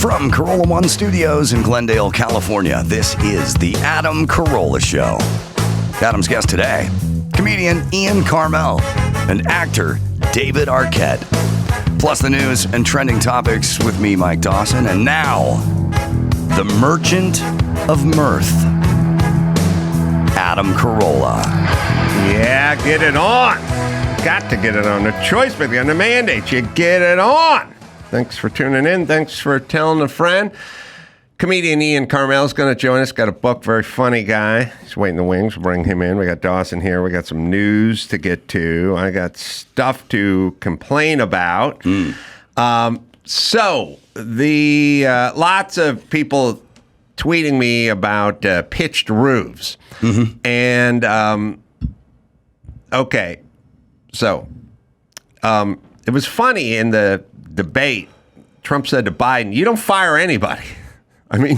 From Carolla One Studios in Glendale, California, this is The Adam Carolla Show. Adam's guest today, comedian Ian Karmel and actor David Arquette. Plus the news and trending topics with me, Mike Dawson. And now, the Merchant of Mirth, Adam Carolla. Yeah, get it on. Got to get it on. The choice with you and the mandate. You get it on. Thanks for tuning in. Thanks for telling a friend. Comedian Ian Karmel is going to join us. Got a book, very funny guy. He's waiting in the wings. We'll bring him in. We got Dawson here. We got some news to get to. I got stuff to complain about. So the lots of people tweeting me about pitched roofs. And okay, so it was funny in the debate. Trump said to Biden, "You don't fire anybody." I mean,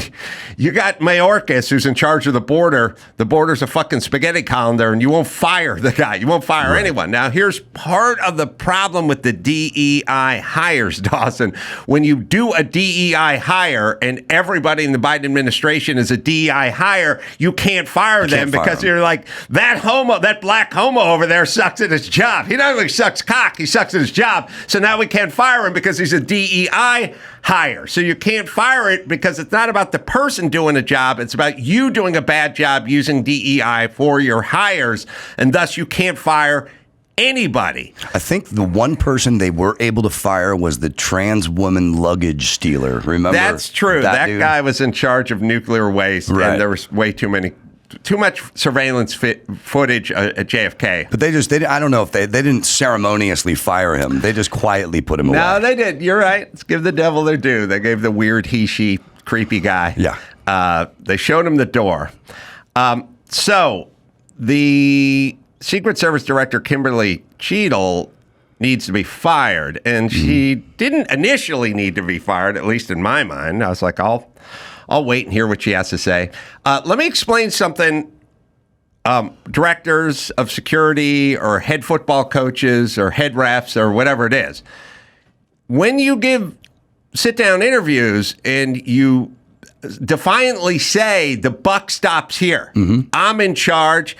you got Mayorkas, who's in charge of the border. The border's a fucking spaghetti colander, and you won't fire the guy. You won't fire anyone. Now, here's part of the problem with the DEI hires, Dawson. When you do a DEI hire and everybody in the Biden administration is a DEI hire, you can't fire them because you're like, that black homo over there sucks at his job. He not only sucks cock, he sucks at his job. So now we can't fire him because he's a DEI hire. So you can't fire it because it's not about the person doing a job. It's about you doing a bad job using DEI for your hires. And thus you can't fire anybody. I think the one person they were able to fire was the trans woman luggage stealer. Remember? That's true. That guy was in charge of nuclear waste, and there was too much surveillance footage at JFK. But I don't know if they didn't ceremoniously fire him. They just quietly put him away. No, they did. You're right. Let's give the devil their due. They gave the weird he-she creepy guy. Yeah. They showed him the door. So the Secret Service Director, Kimberly Cheadle, needs to be fired. And she didn't initially need to be fired, at least in my mind. I was like, I'll wait and hear what she has to say. Let me explain something. Directors of security or head football coaches or head refs or whatever it is. When you give sit-down interviews and you defiantly say, the buck stops here. I'm in charge.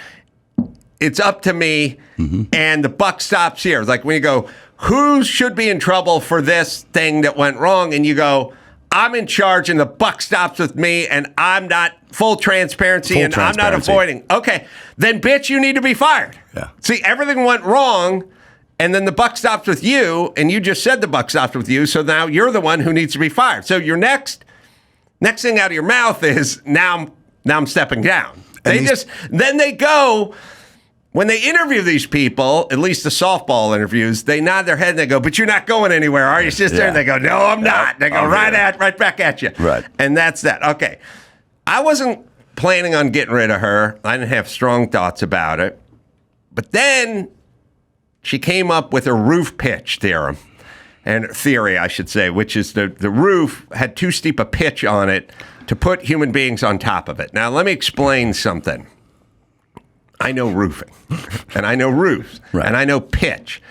It's up to me. And the buck stops here. It's like when you go, who should be in trouble for this thing that went wrong? And you go, I'm in charge and the buck stops with me and I'm not full transparency and I'm not avoiding. Okay, then bitch, you need to be fired. Yeah. See, everything went wrong and then the buck stops with you and you just said the buck stops with you. So now you're the one who needs to be fired. So your next thing out of your mouth is now I'm stepping down. Then they go. When they interview these people, at least the softball interviews, they nod their head and they go, "But you're not going anywhere, are you, sister?" And they go, "No, I'm not." They go right back at you. Right. And that's that. Okay. I wasn't planning on getting rid of her. I didn't have strong thoughts about it. But then she came up with a roof pitch theorem. And theory, I should say, which is the roof had too steep a pitch on it to put human beings on top of it. Now, let me explain something. I know roofing, and I know roofs, and I know pitch.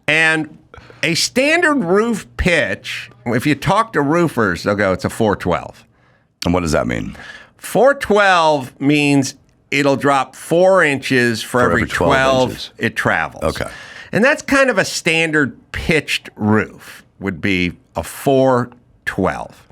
And a standard roof pitch, if you talk to roofers, they'll go, it's a 412. And what does that mean? 412 means it'll drop 4 inches for every 12 inches it travels. Okay. And that's kind of a standard pitched roof, would be a 412.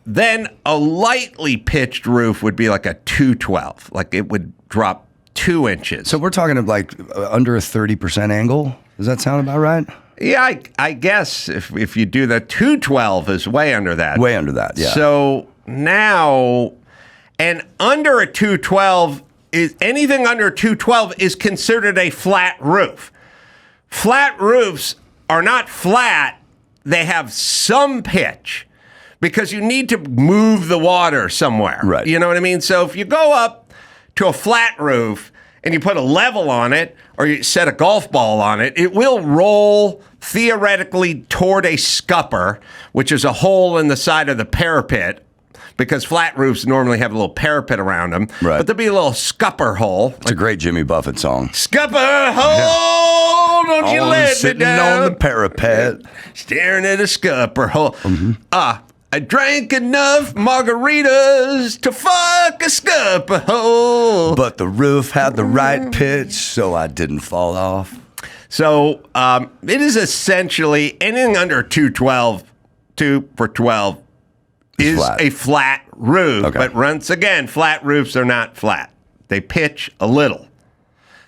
Then a lightly pitched roof would be like a 212, like it would drop 2 inches. So we're talking of like under a 30% angle? Does that sound about right? Yeah, I guess if you do the 212 is way under that. Way under that, yeah. So now, and under a 212, anything under 212 is considered a flat roof. Flat roofs are not flat. They have some pitch. Because you need to move the water somewhere. Right. You know what I mean? So if you go up to a flat roof and you put a level on it or you set a golf ball on it, it will roll theoretically toward a scupper, which is a hole in the side of the parapet, because flat roofs normally have a little parapet around them. Right. But there'll be a little scupper hole. It's a great Jimmy Buffett song. Scupper hole don't you let me sitting down. on the parapet. Staring at a scupper hole. I drank enough margaritas to fuck a scupper hole. But the roof had the right pitch, so I didn't fall off. So it is essentially anything under 212, 2 for 12 is flat. a flat roof. Okay. But once again, flat roofs are not flat. They pitch a little.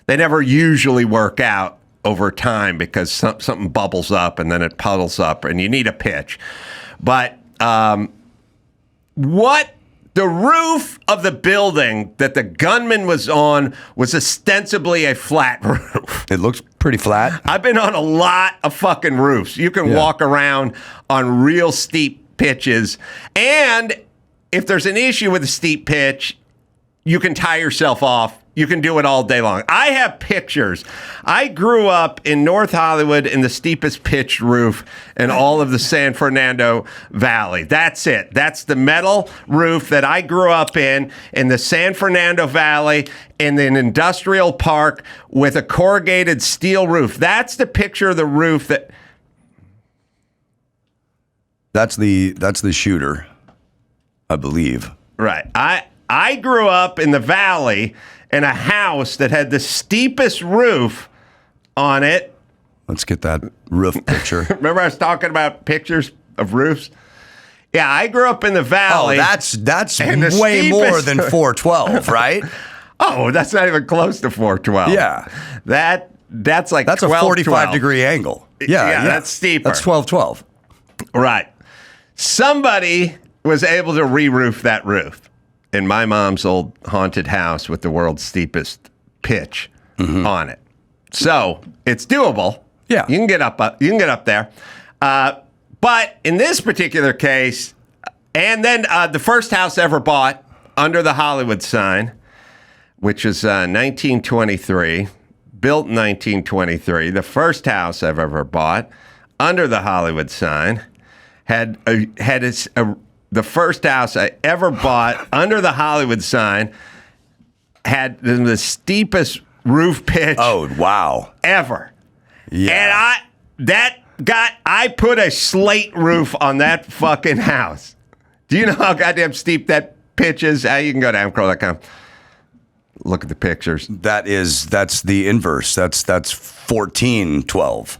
They never usually work out over time because something bubbles up and then it puddles up and you need a pitch. But what the roof of the building that the gunman was on was ostensibly a flat roof. It looks pretty flat. I've been on a lot of fucking roofs. You can walk around on real steep pitches. And if there's an issue with a steep pitch, you can tie yourself off. You can do it all day long. I have pictures. I grew up in North Hollywood in the steepest pitched roof in all of the San Fernando Valley. That's it. That's the metal roof that I grew up in the San Fernando Valley in an industrial park with a corrugated steel roof. That's the picture of the roof that... That's the shooter, I believe. Right. I grew up in the valley in a house that had the steepest roof on it. Let's get that roof picture. Remember I was talking about pictures of roofs? Yeah, I grew up in the valley. Oh, that's and the way steepest- more than 412, right? Oh, that's not even close to 412. Yeah. That's like That's 12, a 45 12. degree angle. Yeah, that's steeper. That's 1212. Right. Somebody was able to re-roof that roof in my mom's old haunted house with the world's steepest pitch on it. So it's doable. Yeah. You can get up there. But in this particular case, and then the first house ever bought under the Hollywood sign, which is 1923, built in 1923, the first house I've ever bought under the Hollywood sign the first house I ever bought under the Hollywood sign had the steepest roof pitch ever. Yeah. And I put a slate roof on that fucking house. Do you know how goddamn steep that pitch is? You can go to Carolla.com. Look at the pictures. That's the inverse. That's 1412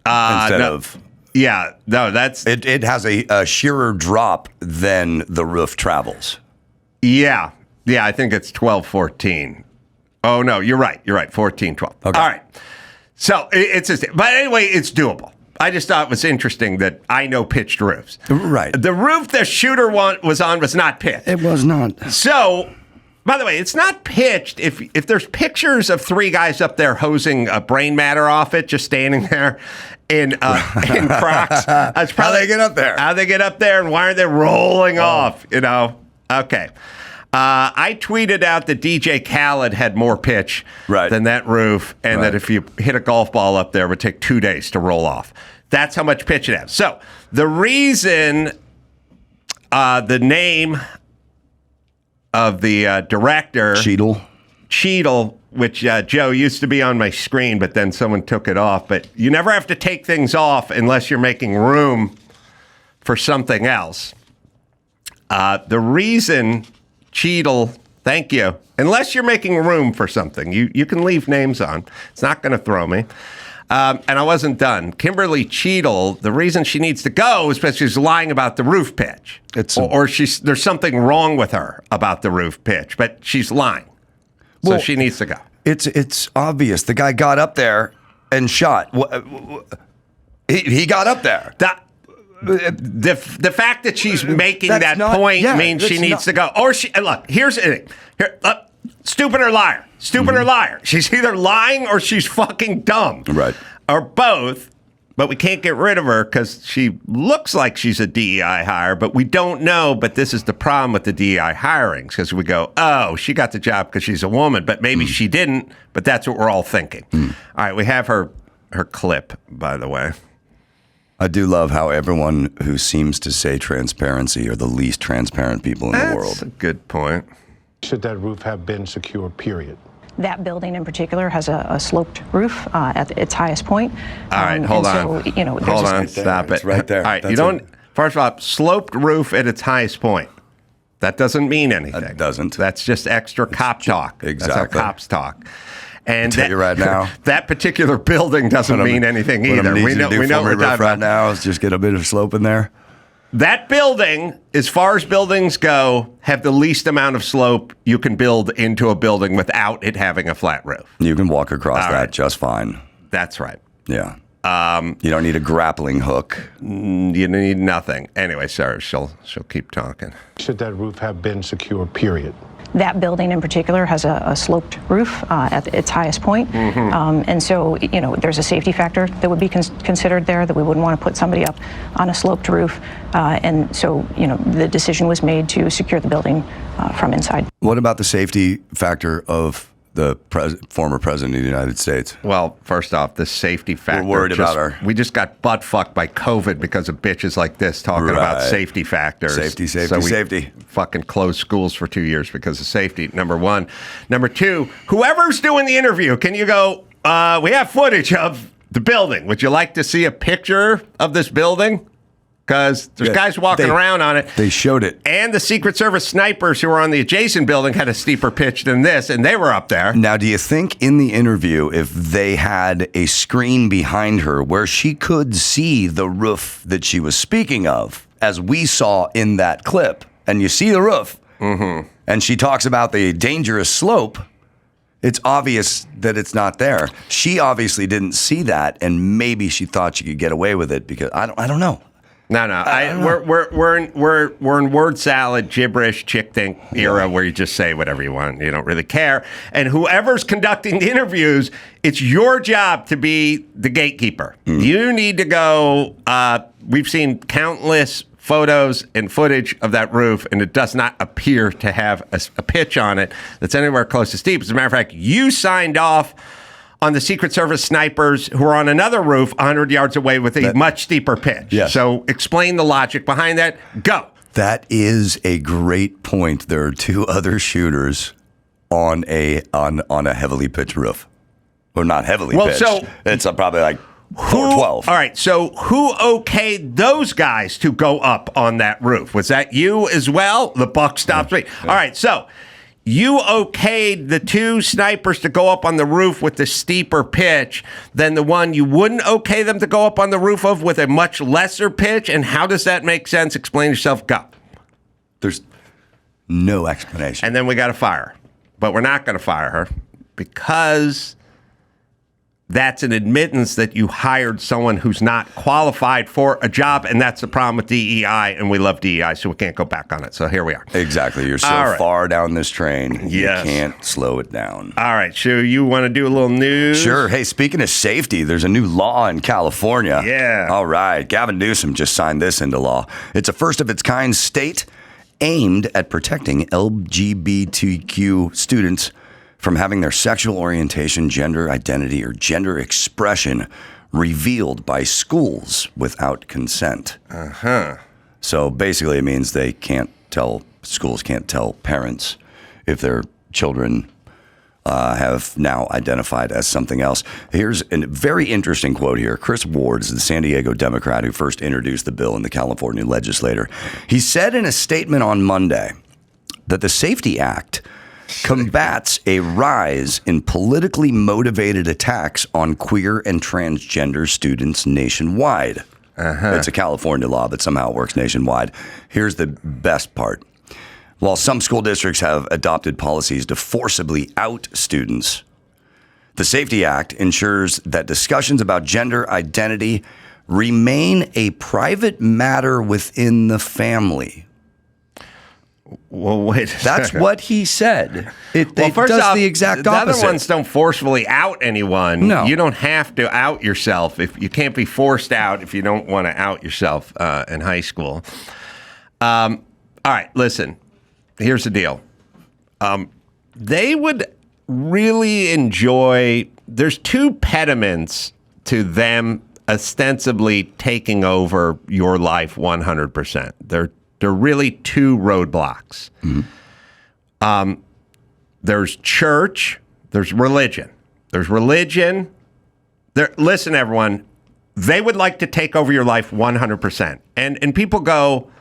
instead of. Yeah, no, that's... It has a sheerer drop than the roof travels. Yeah, I think it's 1214. Oh, no, you're right, 1412. Okay. All right. So, but anyway, it's doable. I just thought it was interesting that I know pitched roofs. Right. The roof the shooter was on was not pitched. It was not. So... By the way, it's not pitched. If there's pictures of three guys up there hosing brain matter off it, just standing there in Crocs. That's How they get up there? How they get up there, and why are they rolling off? You know? Okay. I tweeted out that DJ Khaled had more pitch than that roof, and that if you hit a golf ball up there, it would take 2 days to roll off. That's how much pitch it has. So the reason the name of the director Cheadle, which Joe used to be on my screen, but then someone took it off. But you never have to take things off unless you're making room for something else. The reason Cheadle, thank you, unless you're making room for something, you can leave names on. It's not going to throw me. And I wasn't done. Kimberly Cheadle, the reason she needs to go is because she's lying about the roof pitch. There's something wrong with her about the roof pitch, but she's lying. So she needs to go. It's obvious. The guy got up there and shot. He got up there. The fact that she's making that point means she needs to go. Or look, here's the thing. Stupid or liar. Stupid or liar. She's either lying or she's fucking dumb. Right. Or both. But we can't get rid of her because she looks like she's a DEI hire, but we don't know. But this is the problem with the DEI hirings, because we go, oh, she got the job because she's a woman, but maybe she didn't. But that's what we're all thinking. All right, we have her clip, by the way. I do love how everyone who seems to say transparency are the least transparent people in the world. That's a good point. Should that roof have been secure, period? That building in particular has a sloped roof at its highest point. All right, hold on. So, hold on, stop it. It's right there. All right, That's you don't. First of all, sloped roof at its highest point. That doesn't mean anything. It doesn't. That's just extra cop talk. Exactly. That's how cops talk. And tell you right now, that particular building doesn't mean anything either. We know what we're talking right about. now is just get a bit of slope in there. That building, as far as buildings go, have the least amount of slope you can build into a building without it having a flat roof. You can walk across that right. just fine. That's right. Yeah. You don't need a grappling hook. You need nothing. Anyway, sorry, she'll keep talking. Should that roof have been secure, period? That building in particular has a sloped roof at its highest point. And so, there's a safety factor that would be considered there, that we wouldn't want to put somebody up on a sloped roof. And so, the decision was made to secure the building from inside. What about the safety factor of the former president of the United States? Well, first off, the safety factor. We're worried about her. We just got butt fucked by COVID because of bitches like this talking about safety factors. Safety. Fucking closed schools for 2 years because of safety, number one. Number two, whoever's doing the interview, can you go, we have footage of the building. Would you like to see a picture of this building? Because there's guys walking around on it. They showed it. And the Secret Service snipers who were on the adjacent building had a steeper pitch than this, and they were up there. Now, do you think in the interview, if they had a screen behind her where she could see the roof that she was speaking of, as we saw in that clip, and you see the roof, and she talks about the dangerous slope, it's obvious that it's not there. She obviously didn't see that, and maybe she thought she could get away with it because I don't know. No. We're in word salad, gibberish, chick think era where you just say whatever you want. You don't really care. And whoever's conducting the interviews, it's your job to be the gatekeeper. You need to go. We've seen countless photos and footage of that roof, and it does not appear to have a pitch on it that's anywhere close to steep. As a matter of fact, you signed off on the Secret Service snipers who are on another roof 100 yards away with a much steeper pitch. Yes. So explain the logic behind that. Go. That is a great point. There are two other shooters on a heavily pitched roof. Or not heavily pitched. So it's probably like 412. All right. So who okayed those guys to go up on that roof? Was that you as well? The buck stops me. All right. So you okayed the two snipers to go up on the roof with the steeper pitch than the one you wouldn't okay them to go up on the roof of with a much lesser pitch. And how does that make sense? Explain yourself. Go. There's no explanation. And then we got to fire her. But we're not going to fire her because that's an admittance that you hired someone who's not qualified for a job, and that's the problem with DEI, and we love DEI, so we can't go back on it. So here we are. Exactly. You're so far down this train, you can't slow it down. All right, Shu, you want to do a little news? Sure. Hey, speaking of safety, there's a new law in California. Yeah. All right. Gavin Newsom just signed this into law. It's a first-of-its-kind state aimed at protecting LGBTQ students from having their sexual orientation, gender identity, or gender expression revealed by schools without consent. So basically it means schools can't tell parents if their children have now identified as something else. Here's a very interesting quote here. Chris Ward is the San Diego Democrat who first introduced the bill in the California legislature. He said in a statement on Monday that the Safety Act combats a rise in politically motivated attacks on queer and transgender students nationwide. It's a California law that somehow works nationwide. Here's the best part. While some school districts have adopted policies to forcibly out students, the Safety Act ensures that discussions about gender identity remain a private matter within the family. Well, wait. That's what he said. It does the exact the opposite. other ones don't forcefully out anyone. No. You don't have to out yourself. If you can't be forced out if you don't want to out yourself in high school. All right, listen. Here's the deal. They would really enjoy. There's two pediments to them ostensibly taking over your life 100%. They're really two roadblocks. There's church, There's religion. Listen, everyone, they would like to take over your life 100%. And people go,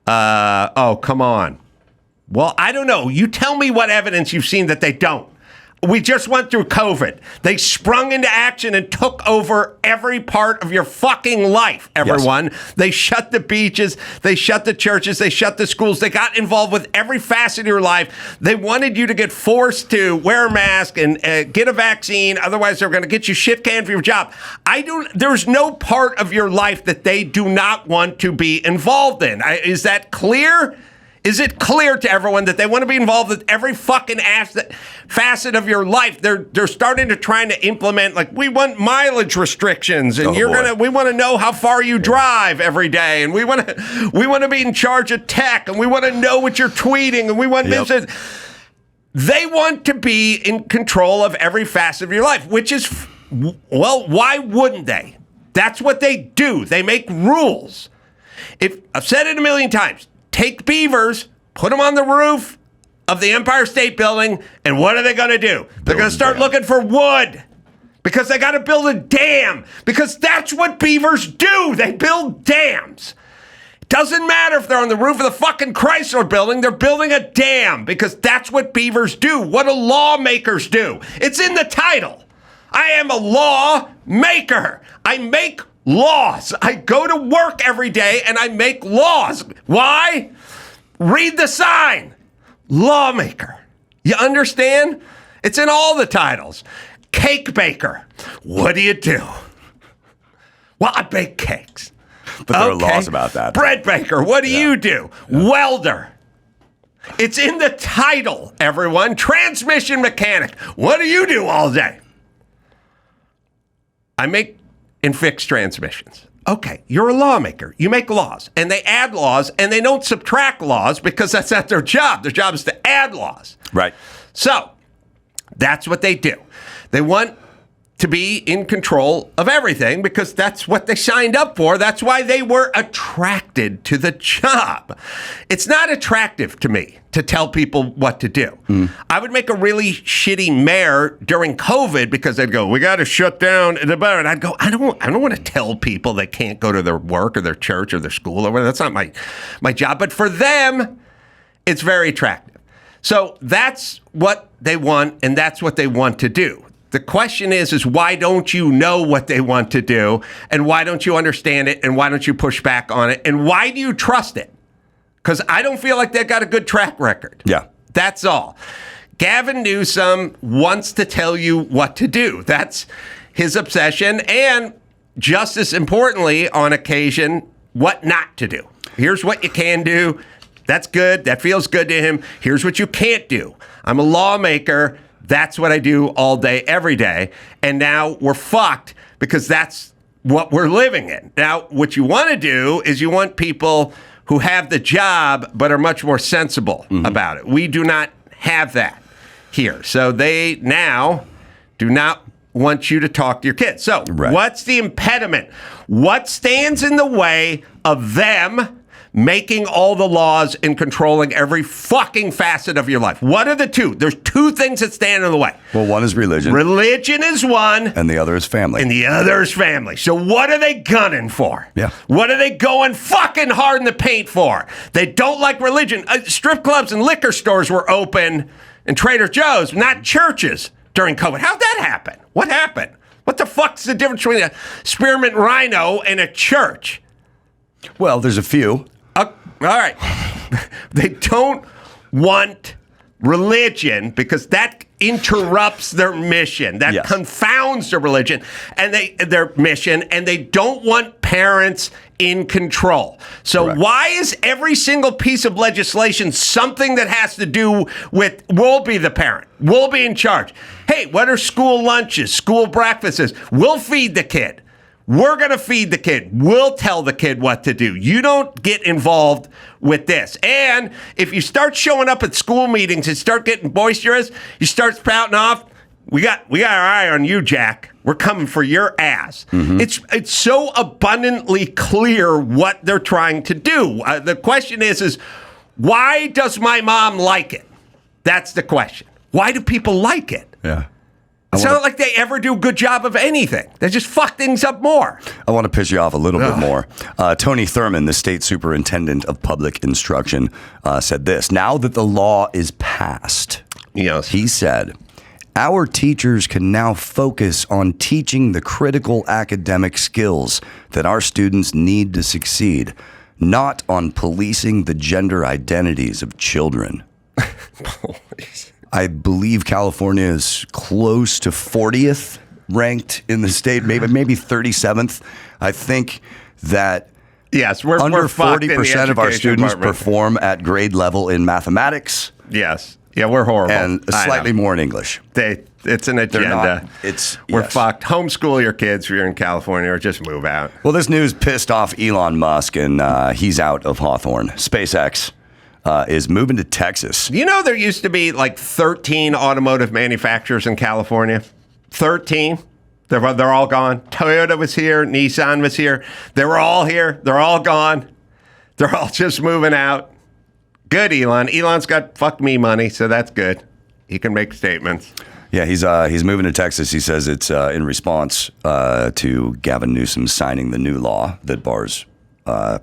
oh, come on. Well, I don't know. You tell me what evidence you've seen that they don't. We just went through COVID. They sprung into action and took over every part of your fucking life, everyone. Yes. They shut the beaches. They shut the churches. They shut the schools. They got involved with every facet of your life. They wanted you to get forced to wear a mask and get a vaccine. Otherwise, they're going to get you shit canned for your job. There's no part of your life that they do not want to be involved in. Is that clear? Is it clear to everyone that they want to be involved with every fucking facet of your life? They're starting to try to implement, like, we want mileage restrictions, and we want to know how far you drive every day, and we want to be in charge of tech, and we want to know what you're tweeting, and we want this. They want to be in control of every facet of your life, which is, well, why wouldn't they? That's what they do. They make rules. I've said it a million times. Take beavers, put them on the roof of the Empire State Building, and what are they going to do? They're going to start looking for wood because they got to build a dam, because that's what beavers do. They build dams. It doesn't matter if they're on the roof of the fucking Chrysler Building. They're building a dam because that's what beavers do. What do lawmakers do? It's in the title. I am a lawmaker. I make laws. I go to work every day and I make laws. Why? Read the sign. Lawmaker. You understand? It's in all the titles. Cake baker. What do you do? Well, I bake cakes. But there are laws about that. Bread baker. What do you do? Yeah. Welder. It's in the title, everyone. Transmission mechanic. What do you do all day? I make and fix transmissions. Okay, you're a lawmaker. You make laws, and they add laws, and they don't subtract laws because that's not their job. Their job is to add laws. Right. So that's what they do. They want to be in control of everything because that's what they signed up for. That's why they were attracted to the job. It's not attractive to me to tell people what to do. I would make a really shitty mayor during COVID because they'd go, we got to shut down the bar. And I'd go, I don't want to tell people they can't go to their work or their church or their school or whatever. That's not my job. But for them, it's very attractive. So that's what they want, and that's what they want to do. The question is why don't you know what they want to do, and why don't you understand it, and why don't you push back on it, and why do you trust it? Because I don't feel like they've got a good track record. Yeah. That's all. Gavin Newsom wants to tell you what to do. That's his obsession, and just as importantly, on occasion, what not to do. Here's what you can do. That's good. That feels good to him. Here's what you can't do. I'm a lawmaker. That's what I do all day, every day. And now we're fucked because that's what we're living in. Now, what you want to do is you want people who have the job but are much more sensible about it. We do not have that here. So they now do not want you to talk to your kids. So What's the impediment? What stands in the way of them making all the laws and controlling every fucking facet of your life? What are the two? There's two things that stand in the way. Well, one is religion. Religion is one. And the other is family. And the other is family. So what are they gunning for? Yeah. What are they going fucking hard in the paint for? They don't like religion. Strip clubs and liquor stores were open, and Trader Joe's, not churches, during COVID. How'd that happen? What happened? What the fuck's the difference between a spearmint rhino and a church? Well, there's a few. All right. They don't want religion because that interrupts their mission. That confounds their religion and their mission, and they don't want parents in control. So why is every single piece of legislation something that has to do with we'll be the parent, we'll be in charge? Hey, what are school lunches, school breakfasts? We'll feed the kid. We're going to feed the kid. We'll tell the kid what to do. You don't get involved with this. And if you start showing up at school meetings and start getting boisterous, you start spouting off, we got our eye on you, Jack. We're coming for your ass. It's so abundantly clear what they're trying to do. The question is why does my mom like it? That's the question. Why do people like it? Yeah. It's not like they ever do a good job of anything. They just fuck things up more. I want to piss you off a little bit more. Tony Thurman, the state superintendent of public instruction, said this. Now that the law is passed, Yes. he said, our teachers can now focus on teaching the critical academic skills that our students need to succeed, not on policing the gender identities of children. I believe California is close to 40th ranked in the state, maybe 37th. I think that Yes, under we're 40% of our students department. perform at grade level in mathematics. Yes. Yeah, we're horrible. And slightly more in English. It's an agenda. We're fucked. Homeschool your kids if you're in California or just move out. Well, this news pissed off Elon Musk, and he's out of Hawthorne. SpaceX is moving to Texas. You know, there used to be like 13 automotive manufacturers in California. 13. They're all gone. Toyota was here. Nissan was here. They were all here. They're all gone. They're all just moving out. Good, Elon. Elon's got fuck me money, so that's good. He can make statements. Yeah, he's moving to Texas. He says it's in response to Gavin Newsom signing the new law that bars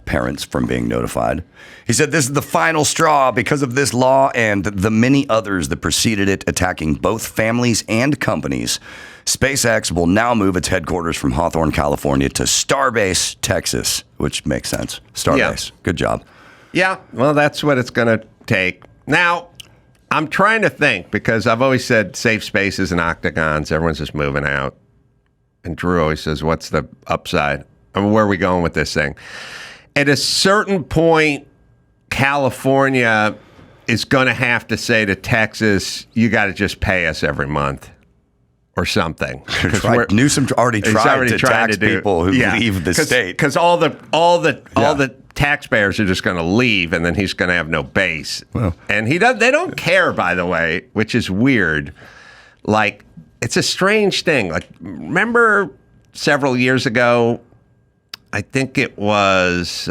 parents from being notified. He said this is the final straw because of this law and the many others that preceded it, attacking both families and companies. SpaceX will now move its headquarters from Hawthorne, California to Starbase, Texas, which makes sense. Starbase. Yeah. Good job. Yeah, well, that's what it's going to take. Now, I'm trying to think because I've always said safe spaces and octagons. Everyone's just moving out. And Drew always says, what's the upside? I mean, where are we going with this thing? At a certain point, California is going to have to say to Texas, you got to just pay us every month or something. Newsom already tried to tax people who leave the state. Because all the taxpayers are just going to leave, and then he's going to have no base. Well. And they don't care, by the way, which is weird. Like, it's a strange thing. Like, remember several years ago, I think it was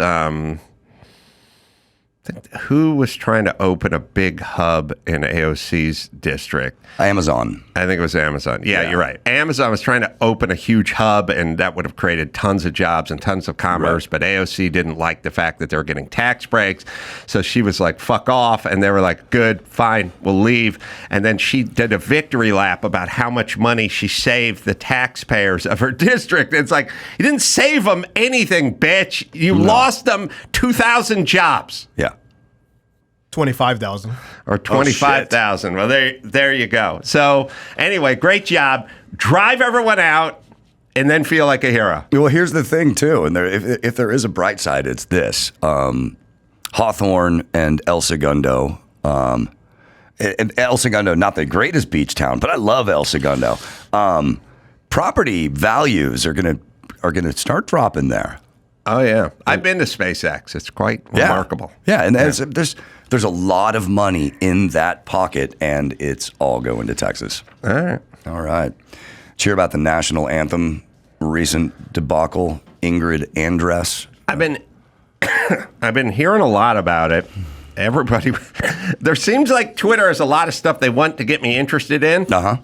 who was trying to open a big hub in AOC's district? Amazon. I think it was Amazon. Yeah, you're right. Amazon was trying to open a huge hub, and that would have created tons of jobs and tons of commerce, but AOC didn't like the fact that they were getting tax breaks, so she was like, fuck off, and they were like, good, fine, we'll leave. And then she did a victory lap about how much money she saved the taxpayers of her district. It's like, you didn't save them anything, bitch. You lost them 2,000 jobs. Yeah. 25,000 or 25,000. Well, there you go. So anyway, great job. Drive everyone out and then feel like a hero. Well, here's the thing too, and if there is a bright side, it's this: Hawthorne and El Segundo. And El Segundo, not the greatest beach town, but I love El Segundo. Property values are gonna start dropping there. Oh yeah, I've been to SpaceX. It's quite remarkable. Yeah, and there's a lot of money in that pocket, and it's all going to Texas. All right. Did you hear about the National Anthem recent debacle? Ingrid Andress. I've been hearing a lot about it. Everybody, there seems like Twitter has a lot of stuff they want to get me interested in. And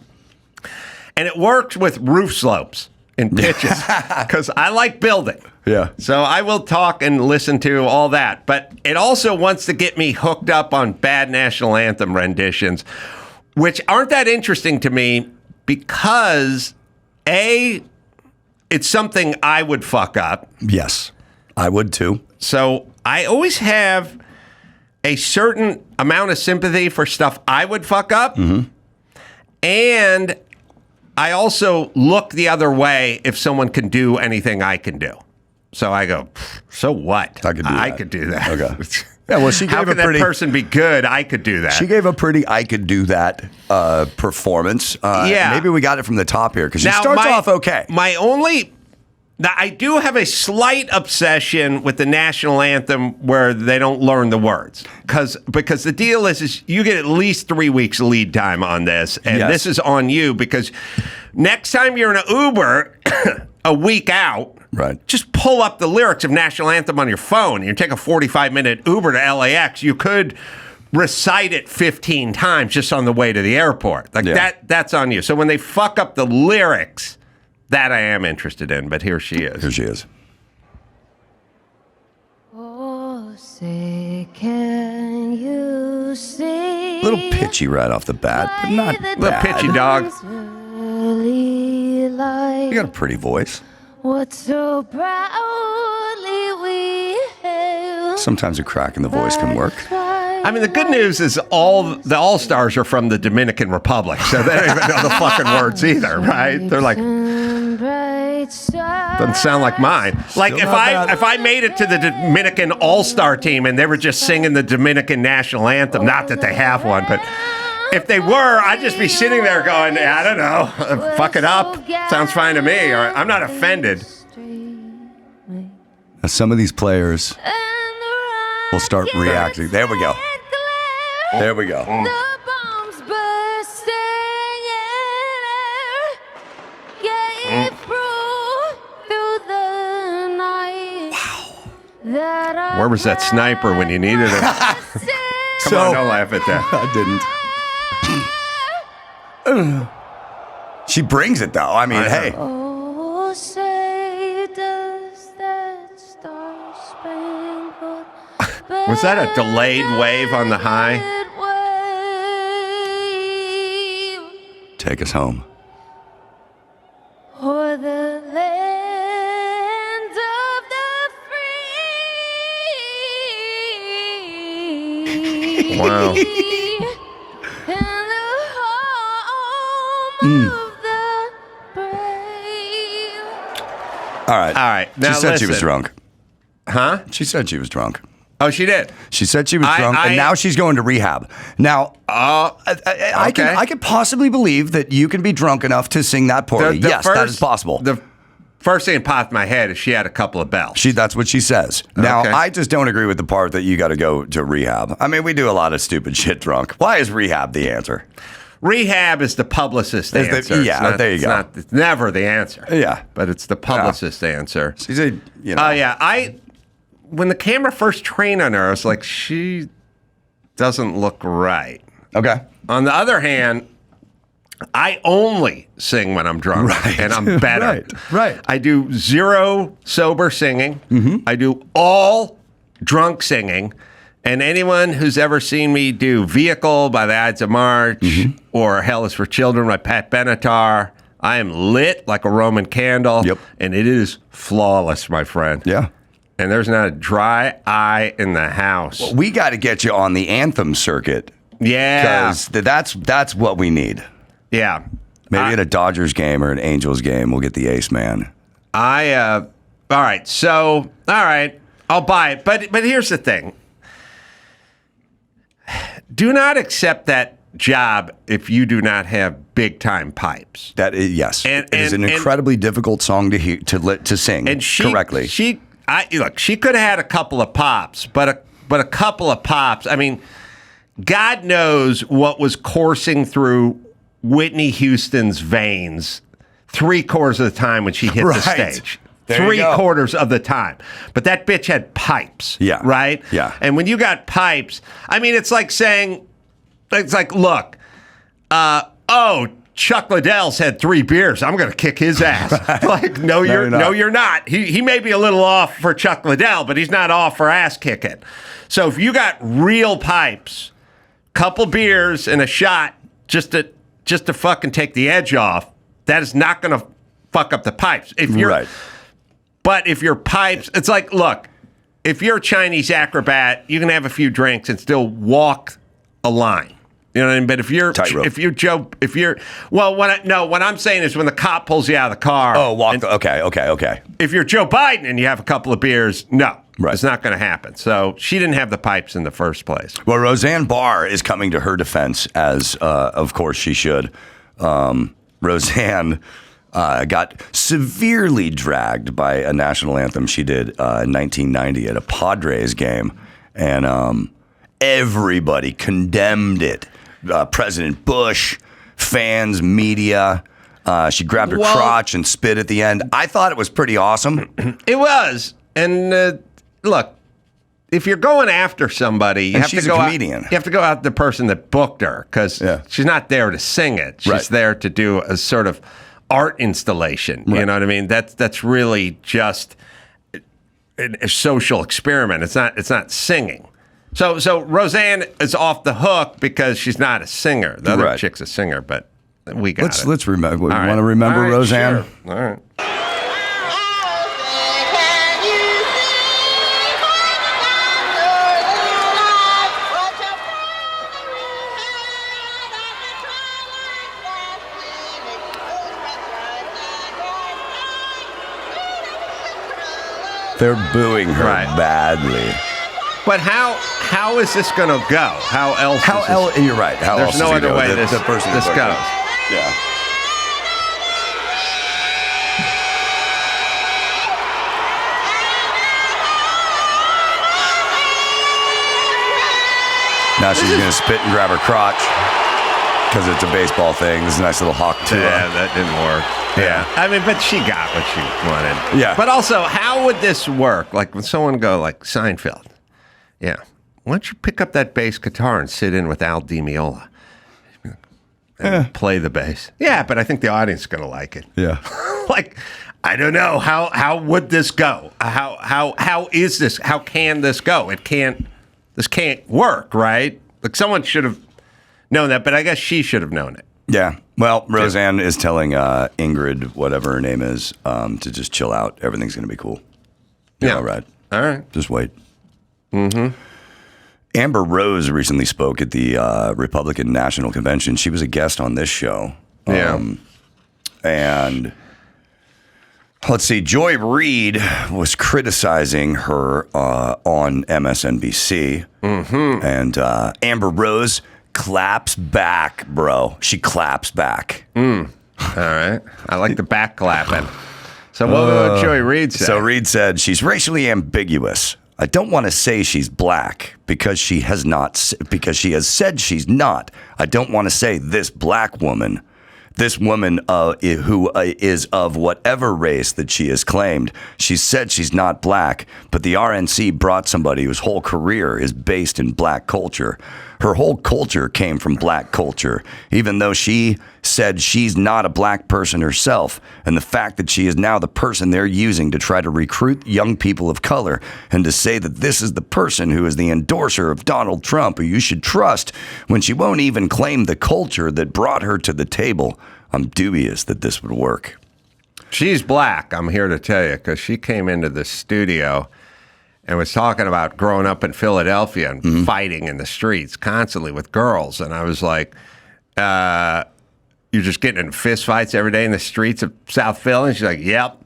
it works with roof slopes and pitches because I like building. Yeah. So I will talk and listen to all that. But it also wants to get me hooked up on bad National Anthem renditions, which aren't that interesting to me because, A, it's something I would fuck up. Yes, I would too. So I always have a certain amount of sympathy for stuff I would fuck up. Mm-hmm. And I also look the other way if someone can do anything I can do. So I go, so what? I could do that. Okay. Yeah, well, she gave How could that person be good? I could do that. She gave a pretty I could do that performance. Maybe we got it from the top here because she starts off okay. Now, I do have a slight obsession with the National Anthem where they don't learn the words. Because the deal is you get at least 3 weeks lead time on this. And this is on you because next time you're in an Uber a week out, right, just pull up the lyrics of National Anthem on your phone. You take a 45-minute Uber to LAX. You could recite it 15 times just on the way to the airport. Like that's on you. So when they fuck up the lyrics, that I am interested in. But here she is. Here she is. Oh, say, can you see? A little pitchy right off the bat, but not A little bad. pitchy, dog. Really like You got a pretty voice. what so proudly we hailed. Sometimes a crack in the voice can work. I mean, the good news is all the All-Stars are from the Dominican Republic, so they don't even know the fucking words either, right? They're like, doesn't sound like mine. Like if I made it to the Dominican All-Star team and they were just singing the Dominican National Anthem, not that they have one, but if they were, I'd just be sitting there going, I don't know, fuck it up. Sounds fine to me. Or I'm not offended. Now, some of these players will start reacting. There we go. There we go. The bombs bursting in air gave proof through the night. Wow. Where was that sniper when you needed him? Come on, don't laugh at that. I didn't. She brings it, though. I mean, hey. Oh, say does that star-spangled Was that a delayed wave on the high? Take us home. Or the land of the free. Wow. And the home of the brave. All right. All right. Now She said she was listen. drunk. Huh? She said she was drunk. Oh, she did. She said she was drunk, and now she's going to rehab. Now, I could possibly believe that you can be drunk enough to sing that poorly. Yes, that is possible. The first thing that popped in my head is she had a couple of bells. That's what she says. Now, Okay. I just don't agree with the part that you got to go to rehab. I mean, we do a lot of stupid shit drunk. Why is rehab the answer? Rehab is the publicist Is the- answer. yeah, there you go. It's never the answer. Yeah. But it's the publicist answer. She said, you know. Oh, yeah. When the camera first trained on her, I was like, she doesn't look right. Okay. On the other hand, I only sing when I'm drunk, Right. and I'm better. Right. I do zero sober singing. Mm-hmm. I do all drunk singing. And anyone who's ever seen me do Vehicle by the Ides of March or Hell is for Children by Pat Benatar, I am lit like a Roman candle. Yep. And it is flawless, my friend. Yeah. And there's not a dry eye in the house. We got to get you on the Anthem circuit. Yeah. Because that's what we need. Yeah. Maybe at a Dodgers game or an Angels game, we'll get the ace man. All right. So, all right. I'll buy it. But here's the thing. Do not accept that job if you do not have big time pipes. That is, yes. And- it is an and- incredibly difficult song to sing And correctly. She could have had a couple of pops, but a couple of pops. I mean, God knows what was coursing through Whitney Houston's veins 3/4 of the time when she hit the Right. stage. There you go. 3/4 of the time. But that bitch had pipes. Yeah. Right? Yeah. And when you got pipes, I mean, it's like saying, look, Chuck Liddell's had 3 beers. I'm going to kick his ass. Like, no, you're not. He may be a little off for Chuck Liddell, but he's not off for ass kicking. So if you got real pipes, couple beers and a shot just to fucking take the edge off, that is not going to fuck up the pipes. If you're right. But if your pipes, it's like, look, if you're a Chinese acrobat, you can have a few drinks and still walk a line. You know what I mean? But what I'm saying is when the cop pulls you out of the car. Oh, okay. If you're Joe Biden and you have a couple of beers, no, Right. it's not going to happen. So she didn't have the pipes in the first place. Well, Roseanne Barr is coming to her defense, as of course she should. Roseanne got severely dragged by a national anthem she did in 1990 at a Padres game, and everybody condemned it. President Bush, fans, media. She grabbed her crotch and spit at the end. I thought it was pretty awesome. It was. And look, if you're going after somebody, you have she's to go a comedian. You have to go out the person that booked her because she's not there to sing it. She's there to do a sort of art installation. You know what I mean? That's really just a social experiment. It's not singing. So Roseanne is off the hook because she's not a singer. The other chick's a singer, but we got it. Let's remember. You want to remember Roseanne? Sure. All right. They're booing her badly. But how is this going to go? How else? You're right. How there's else no is it other go? way The person this goes. Yeah. Now she's going to spit and grab her crotch because it's a baseball thing. This is a nice little hawk too. Yeah, that didn't work. Yeah. I mean, but she got what she wanted. Yeah. But also, how would this work? Like when someone go like Seinfeld. Yeah. Why don't you pick up that bass guitar and sit in with Al Di Meola and play the bass? Yeah, but I think the audience is going to like it. Yeah. Like, I don't know. How would this go? How is this? How can this go? This can't work, right? Like someone should have known that, but I guess she should have known it. Yeah. Well, Roseanne is telling Ingrid, whatever her name is, to just chill out. Everything's going to be cool. You're all right. All right. Just wait. Mm-hmm. Amber Rose recently spoke at the Republican National Convention. She was a guest on this show. And let's see, Joy Reid was criticizing her on MSNBC. Mm-hmm. And Amber Rose claps back, bro. She claps back. All right. I like the back clapping. So what would Joy Reid say? So Reid said she's racially ambiguous. I don't want to say she's black because she has said she's not. I don't want to say this black woman. This woman who is of whatever race that she has claimed, she said she's not black, but the RNC brought somebody whose whole career is based in black culture. Her whole culture came from black culture, even though she said she's not a black person herself. And the fact that she is now the person they're using to try to recruit young people of color and to say that this is the person who is the endorser of Donald Trump, who you should trust, when she won't even claim the culture that brought her to the table, I'm dubious that this would work. She's black, I'm here to tell you, because she came into the studio and was talking about growing up in Philadelphia and fighting in the streets constantly with girls. And I was like, you're just getting in fist fights every day in the streets of South Philly? And she's like, yep.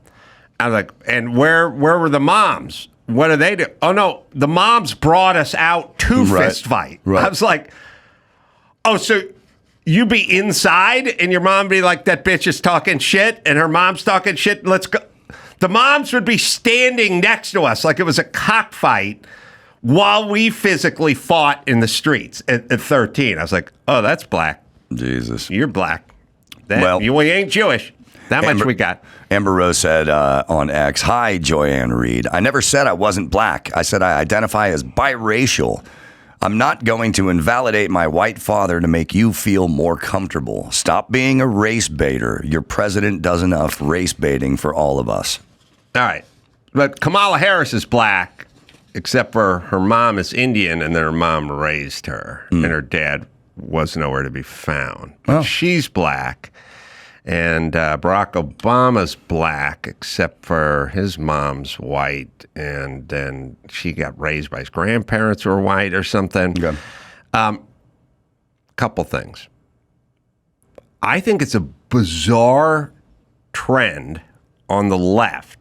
I was like, and where were the moms? What do they do? Oh, no, the moms brought us out to fist fight. Right. I was like, oh, so you be inside and your mom be like, that bitch is talking shit and her mom's talking shit, let's go. The moms would be standing next to us like it was a cockfight while we physically fought in the streets at 13. I was like, oh, that's black. Jesus. You're black. You ain't Jewish. That much we got. Amber Rose said on X, "Hi, Joyanne Reid. I never said I wasn't black. I said I identify as biracial. I'm not going to invalidate my white father to make you feel more comfortable. Stop being a race baiter. Your president does enough race baiting for all of us." All right. But Kamala Harris is black, except for her mom is Indian, and then her mom raised her, and her dad was nowhere to be found. But she's black, and Barack Obama's black, except for his mom's white, and then she got raised by his grandparents who were white or something. Okay. Couple things. I think it's a bizarre trend on the left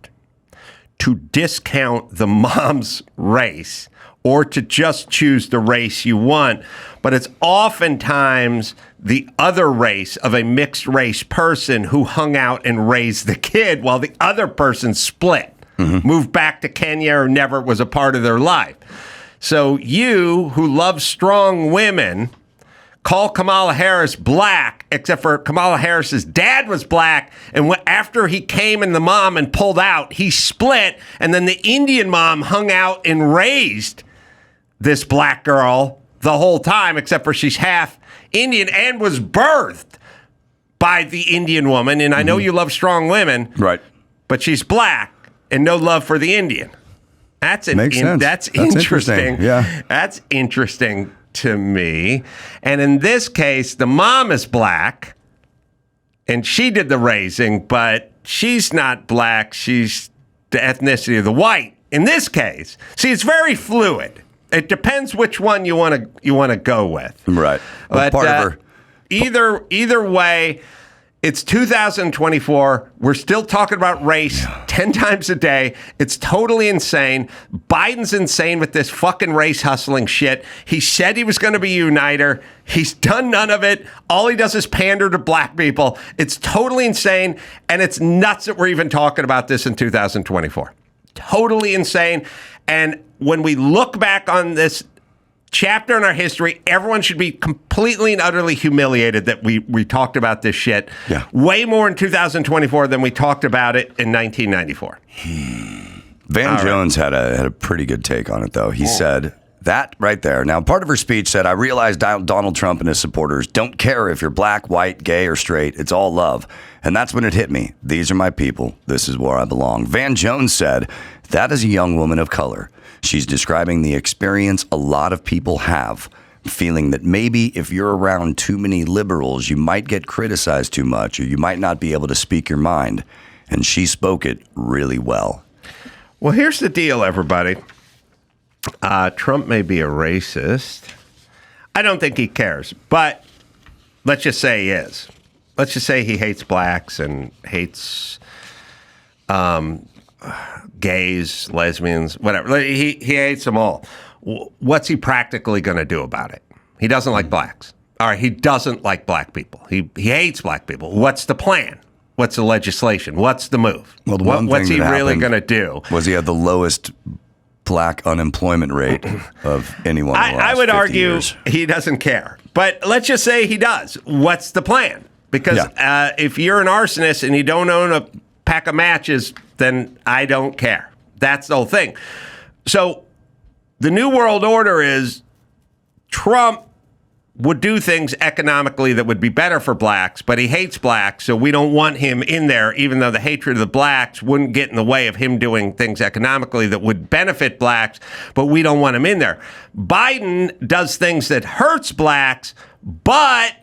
to discount the mom's race or to just choose the race you want. But it's oftentimes the other race of a mixed race person who hung out and raised the kid while the other person split, moved back to Kenya or never was a part of their life. So you, who love strong women, call Kamala Harris black, except for Kamala Harris's dad was black, and after he came in the mom and pulled out, he split, and then the Indian mom hung out and raised this black girl the whole time, except for she's half Indian and was birthed by the Indian woman. And I know you love strong women. Right. But she's black and no love for the Indian. Makes sense. That's interesting. interesting. Yeah. That's interesting to me. And in this case, the mom is black and she did the raising, but she's not black. She's the ethnicity of the white. In this case, see, it's very fluid. It depends which one you want to go with. Right. But Part of her. either way, it's 2024. We're still talking about race 10 times a day. It's totally insane. Biden's insane with this fucking race hustling shit. He said he was going to be a uniter. He's done none of it. All he does is pander to black people. It's totally insane. And it's nuts that we're even talking about this in 2024. Totally insane. And when we look back on this chapter in our history, everyone should be completely and utterly humiliated that we talked about this shit way more in 2024 than we talked about it in 1994. Van Jones had a pretty good take on it, though. He said that right there. Now, part of her speech said, I realize Donald Trump and his supporters don't care if you're black, white, gay, or straight. It's all love. And that's when it hit me. These are my people. This is where I belong. Van Jones said, that is a young woman of color. She's describing the experience a lot of people have, feeling that maybe if you're around too many liberals, you might get criticized too much, or you might not be able to speak your mind. And she spoke it really well. Well, here's the deal, everybody. Trump may be a racist. I don't think he cares, but let's just say he is. Let's just say he hates blacks and hates gays, lesbians, whatever. He hates them all. What's he practically going to do about it? He doesn't like blacks. All right, he doesn't like black people. He hates black people. What's the plan? What's the legislation? What's the move? Well, what's he really going to do? Was he had the lowest black unemployment rate of anyone in the last I would 50 argue years. He doesn't care. But let's just say he does. What's the plan? Because if you're an arsonist and you don't own a pack of matches, then I don't care. That's the whole thing. So the New World Order is Trump would do things economically that would be better for blacks, but he hates blacks, so we don't want him in there, even though the hatred of the blacks wouldn't get in the way of him doing things economically that would benefit blacks, but we don't want him in there. Biden does things that hurts blacks, but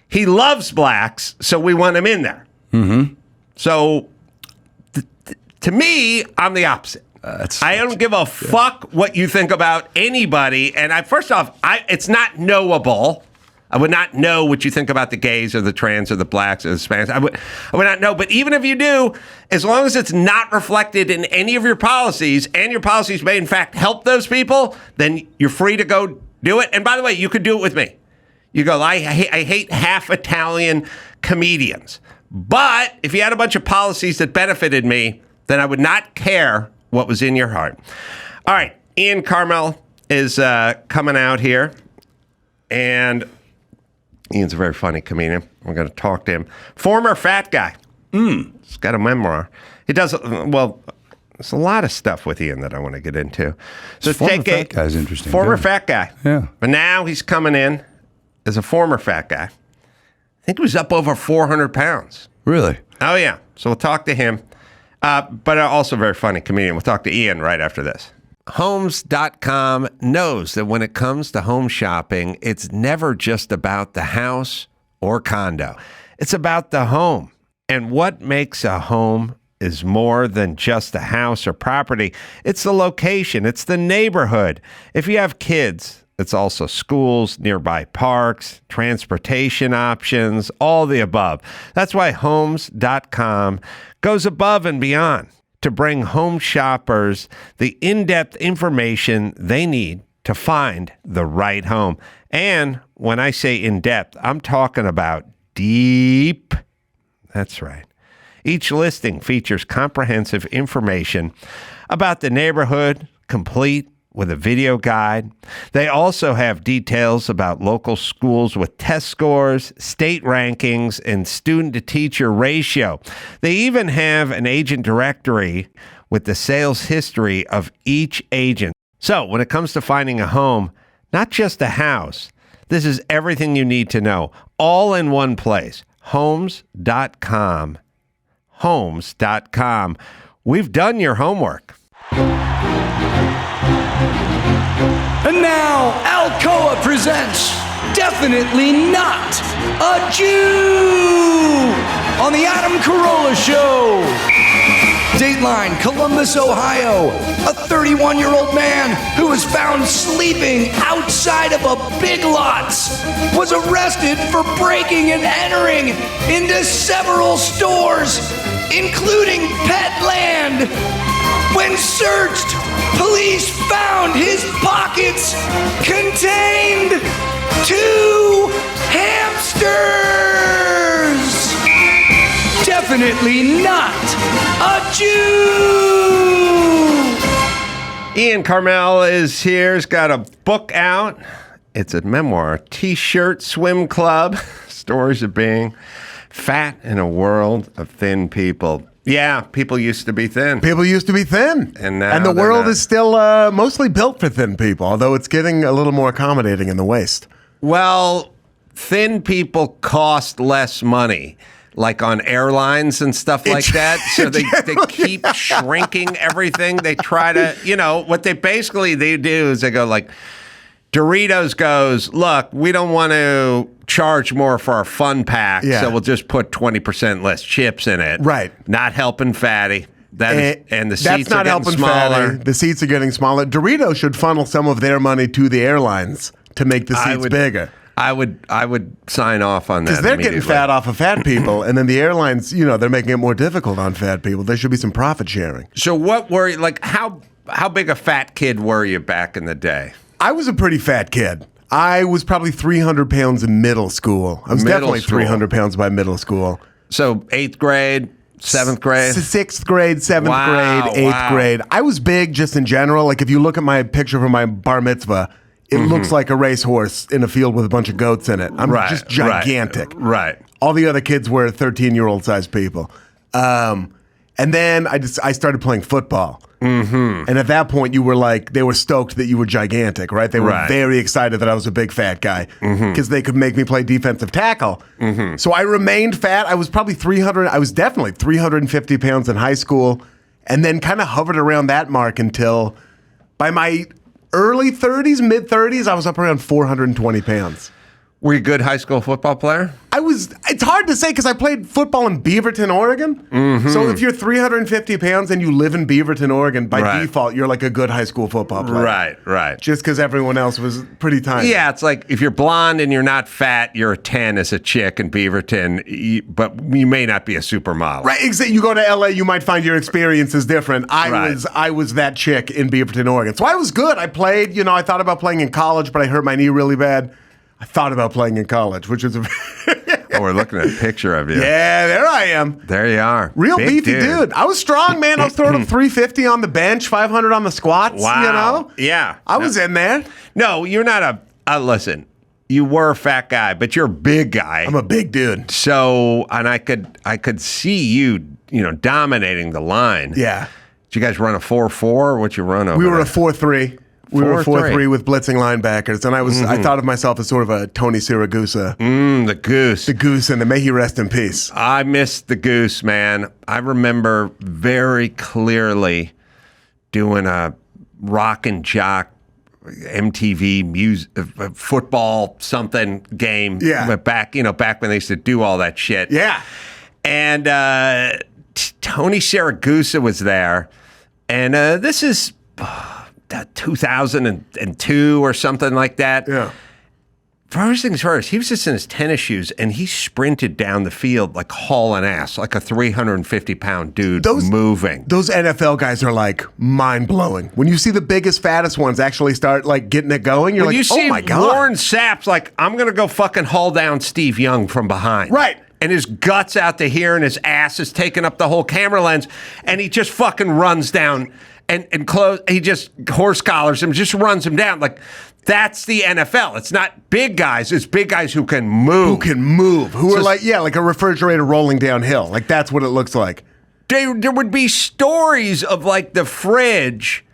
he loves blacks, so we want him in there. Mm-hmm. So to me, I'm the opposite. I don't give a fuck what you think about anybody. And first off, it's not knowable. I would not know what you think about the gays or the trans or the blacks or the Hispanics. I would not know. But even if you do, as long as it's not reflected in any of your policies and your policies may in fact help those people, then you're free to go do it. And by the way, you could do it with me. You go, I hate half Italian comedians. But if you had a bunch of policies that benefited me, then I would not care what was in your heart. All right, Ian Karmel is coming out here, and Ian's a very funny comedian. We're going to talk to him. Former fat guy. He's got a memoir. He does, well, there's a lot of stuff with Ian that I want to get into. So former fat guy's interesting. Former Good. fat guy. Yeah. But now he's coming in as a former fat guy. I think he was up over 400 pounds. Really? Oh, yeah. So we'll talk to him. But also a very funny comedian. We'll talk to Ian right after this. Homes.com knows that when it comes to home shopping, it's never just about the house or condo. It's about the home. And what makes a home is more than just a house or property. It's the location. It's the neighborhood. If you have kids, it's also schools, nearby parks, transportation options, all the above. That's why Homes.com goes above and beyond to bring home shoppers the in-depth information they need to find the right home. And when I say in-depth, I'm talking about deep. That's right. Each listing features comprehensive information about the neighborhood, complete with a video guide. They also have details about local schools with test scores, state rankings, and student-to-teacher ratio. They even have an agent directory with the sales history of each agent. So when it comes to finding a home, not just a house, this is everything you need to know, all in one place. Homes.com. Homes.com. We've done your homework. And now, Alcoa presents Definitely Not a Jew on the Adam Carolla Show. Dateline, Columbus, Ohio. A 31-year-old man who was found sleeping outside of a Big Lots was arrested for breaking and entering into several stores, including Petland. When searched, police found his pockets contained 2 hamsters. Definitely not a Jew. Ian Karmel is here. He's got a book out. It's a memoir, T-shirt, swim club, stories of being fat in a world of thin people. Yeah, people used to be thin. People used to be thin. And now the they're world not. is still mostly built for thin people, although it's getting a little more accommodating in the waist. Well, thin people cost less money, like on airlines and stuff like that. So they keep shrinking everything. They try to, what they do is they go like, Doritos goes, look, we don't want to charge more for our fun pack, so we'll just put 20% less chips in it. Right. Not helping fatty. And the that's seats not are getting helping smaller. fatty. The seats are getting smaller. Doritos should funnel some of their money to the airlines to make the seats bigger. I would sign off on that. Because they're getting fat off of fat people, and then the airlines, they're making it more difficult on fat people. There should be some profit sharing. So what were you, like, how big a fat kid were you back in the day? I was a pretty fat kid. I was probably 300 pounds in middle school. I was definitely 300 pounds by middle school. So 8th grade, 7th grade? 6th grade, 7th Wow, grade, 8th grade. I was big just in general. Like if you look at my picture from my bar mitzvah, it looks like a racehorse in a field with a bunch of goats in it. I'm just gigantic. Right. All the other kids were 13-year-old sized people. And then I started playing football. Mm-hmm. And at that point, you were like, they were stoked that you were gigantic, right? They were very excited that I was a big fat guy because they could make me play defensive tackle. Mm-hmm. So I remained fat. I was probably 300. I was definitely 350 pounds in high school, and then kind of hovered around that mark until by my early 30s, mid 30s, I was up around 420 pounds. Were you a good high school football player? It's hard to say because I played football in Beaverton, Oregon. Mm-hmm. So if you're 350 pounds and you live in Beaverton, Oregon, by default, you're like a good high school football player. Right. Just because everyone else was pretty tiny. Yeah, it's like if you're blonde and you're not fat, you're a 10 as a chick in Beaverton, but you may not be a supermodel. Right, exactly. You go to LA, you might find your experience is different. I was that chick in Beaverton, Oregon. So I was good. I played, I thought about playing in college, but I hurt my knee really bad. I thought about playing in college, which is we're looking at a picture of you. Yeah, there I am. There you are. Real Big beefy dude. I was strong, man. I was throwing up 350 on the bench, 500 on the squats, Wow. Yeah. I was in there. No, you're not listen, you were a fat guy, but you're a big guy. I'm a big dude. So, and I could see you, dominating the line. Yeah. Did you guys run a 4-4 or what you run over We were there? a 4-3. We were a 4-3 with blitzing linebackers, and I thought of myself as sort of a Tony Siragusa. The Goose. The Goose, and may he rest in peace. I missed the Goose, man. I remember very clearly doing a rock and jock MTV music, football something game. Yeah. Back when they used to do all that shit. Yeah. And Tony Siragusa was there, and this is 2002 or something like that. Yeah. First things first, he was just in his tennis shoes, and he sprinted down the field like hauling ass, like a 350-pound dude moving. Those NFL guys are like mind-blowing. When you see the biggest, fattest ones actually start like getting it going, you're like, oh my God. Warren Sapp's like, I'm going to go fucking haul down Steve Young from behind. Right. And his guts out to here, and his ass is taking up the whole camera lens, and he just fucking runs down and he just horse collars him, just runs him down. Like, that's the NFL. It's not big guys. It's big guys who can move. Who are like a refrigerator rolling downhill. Like, that's what it looks like. There would be stories of, like, the fridge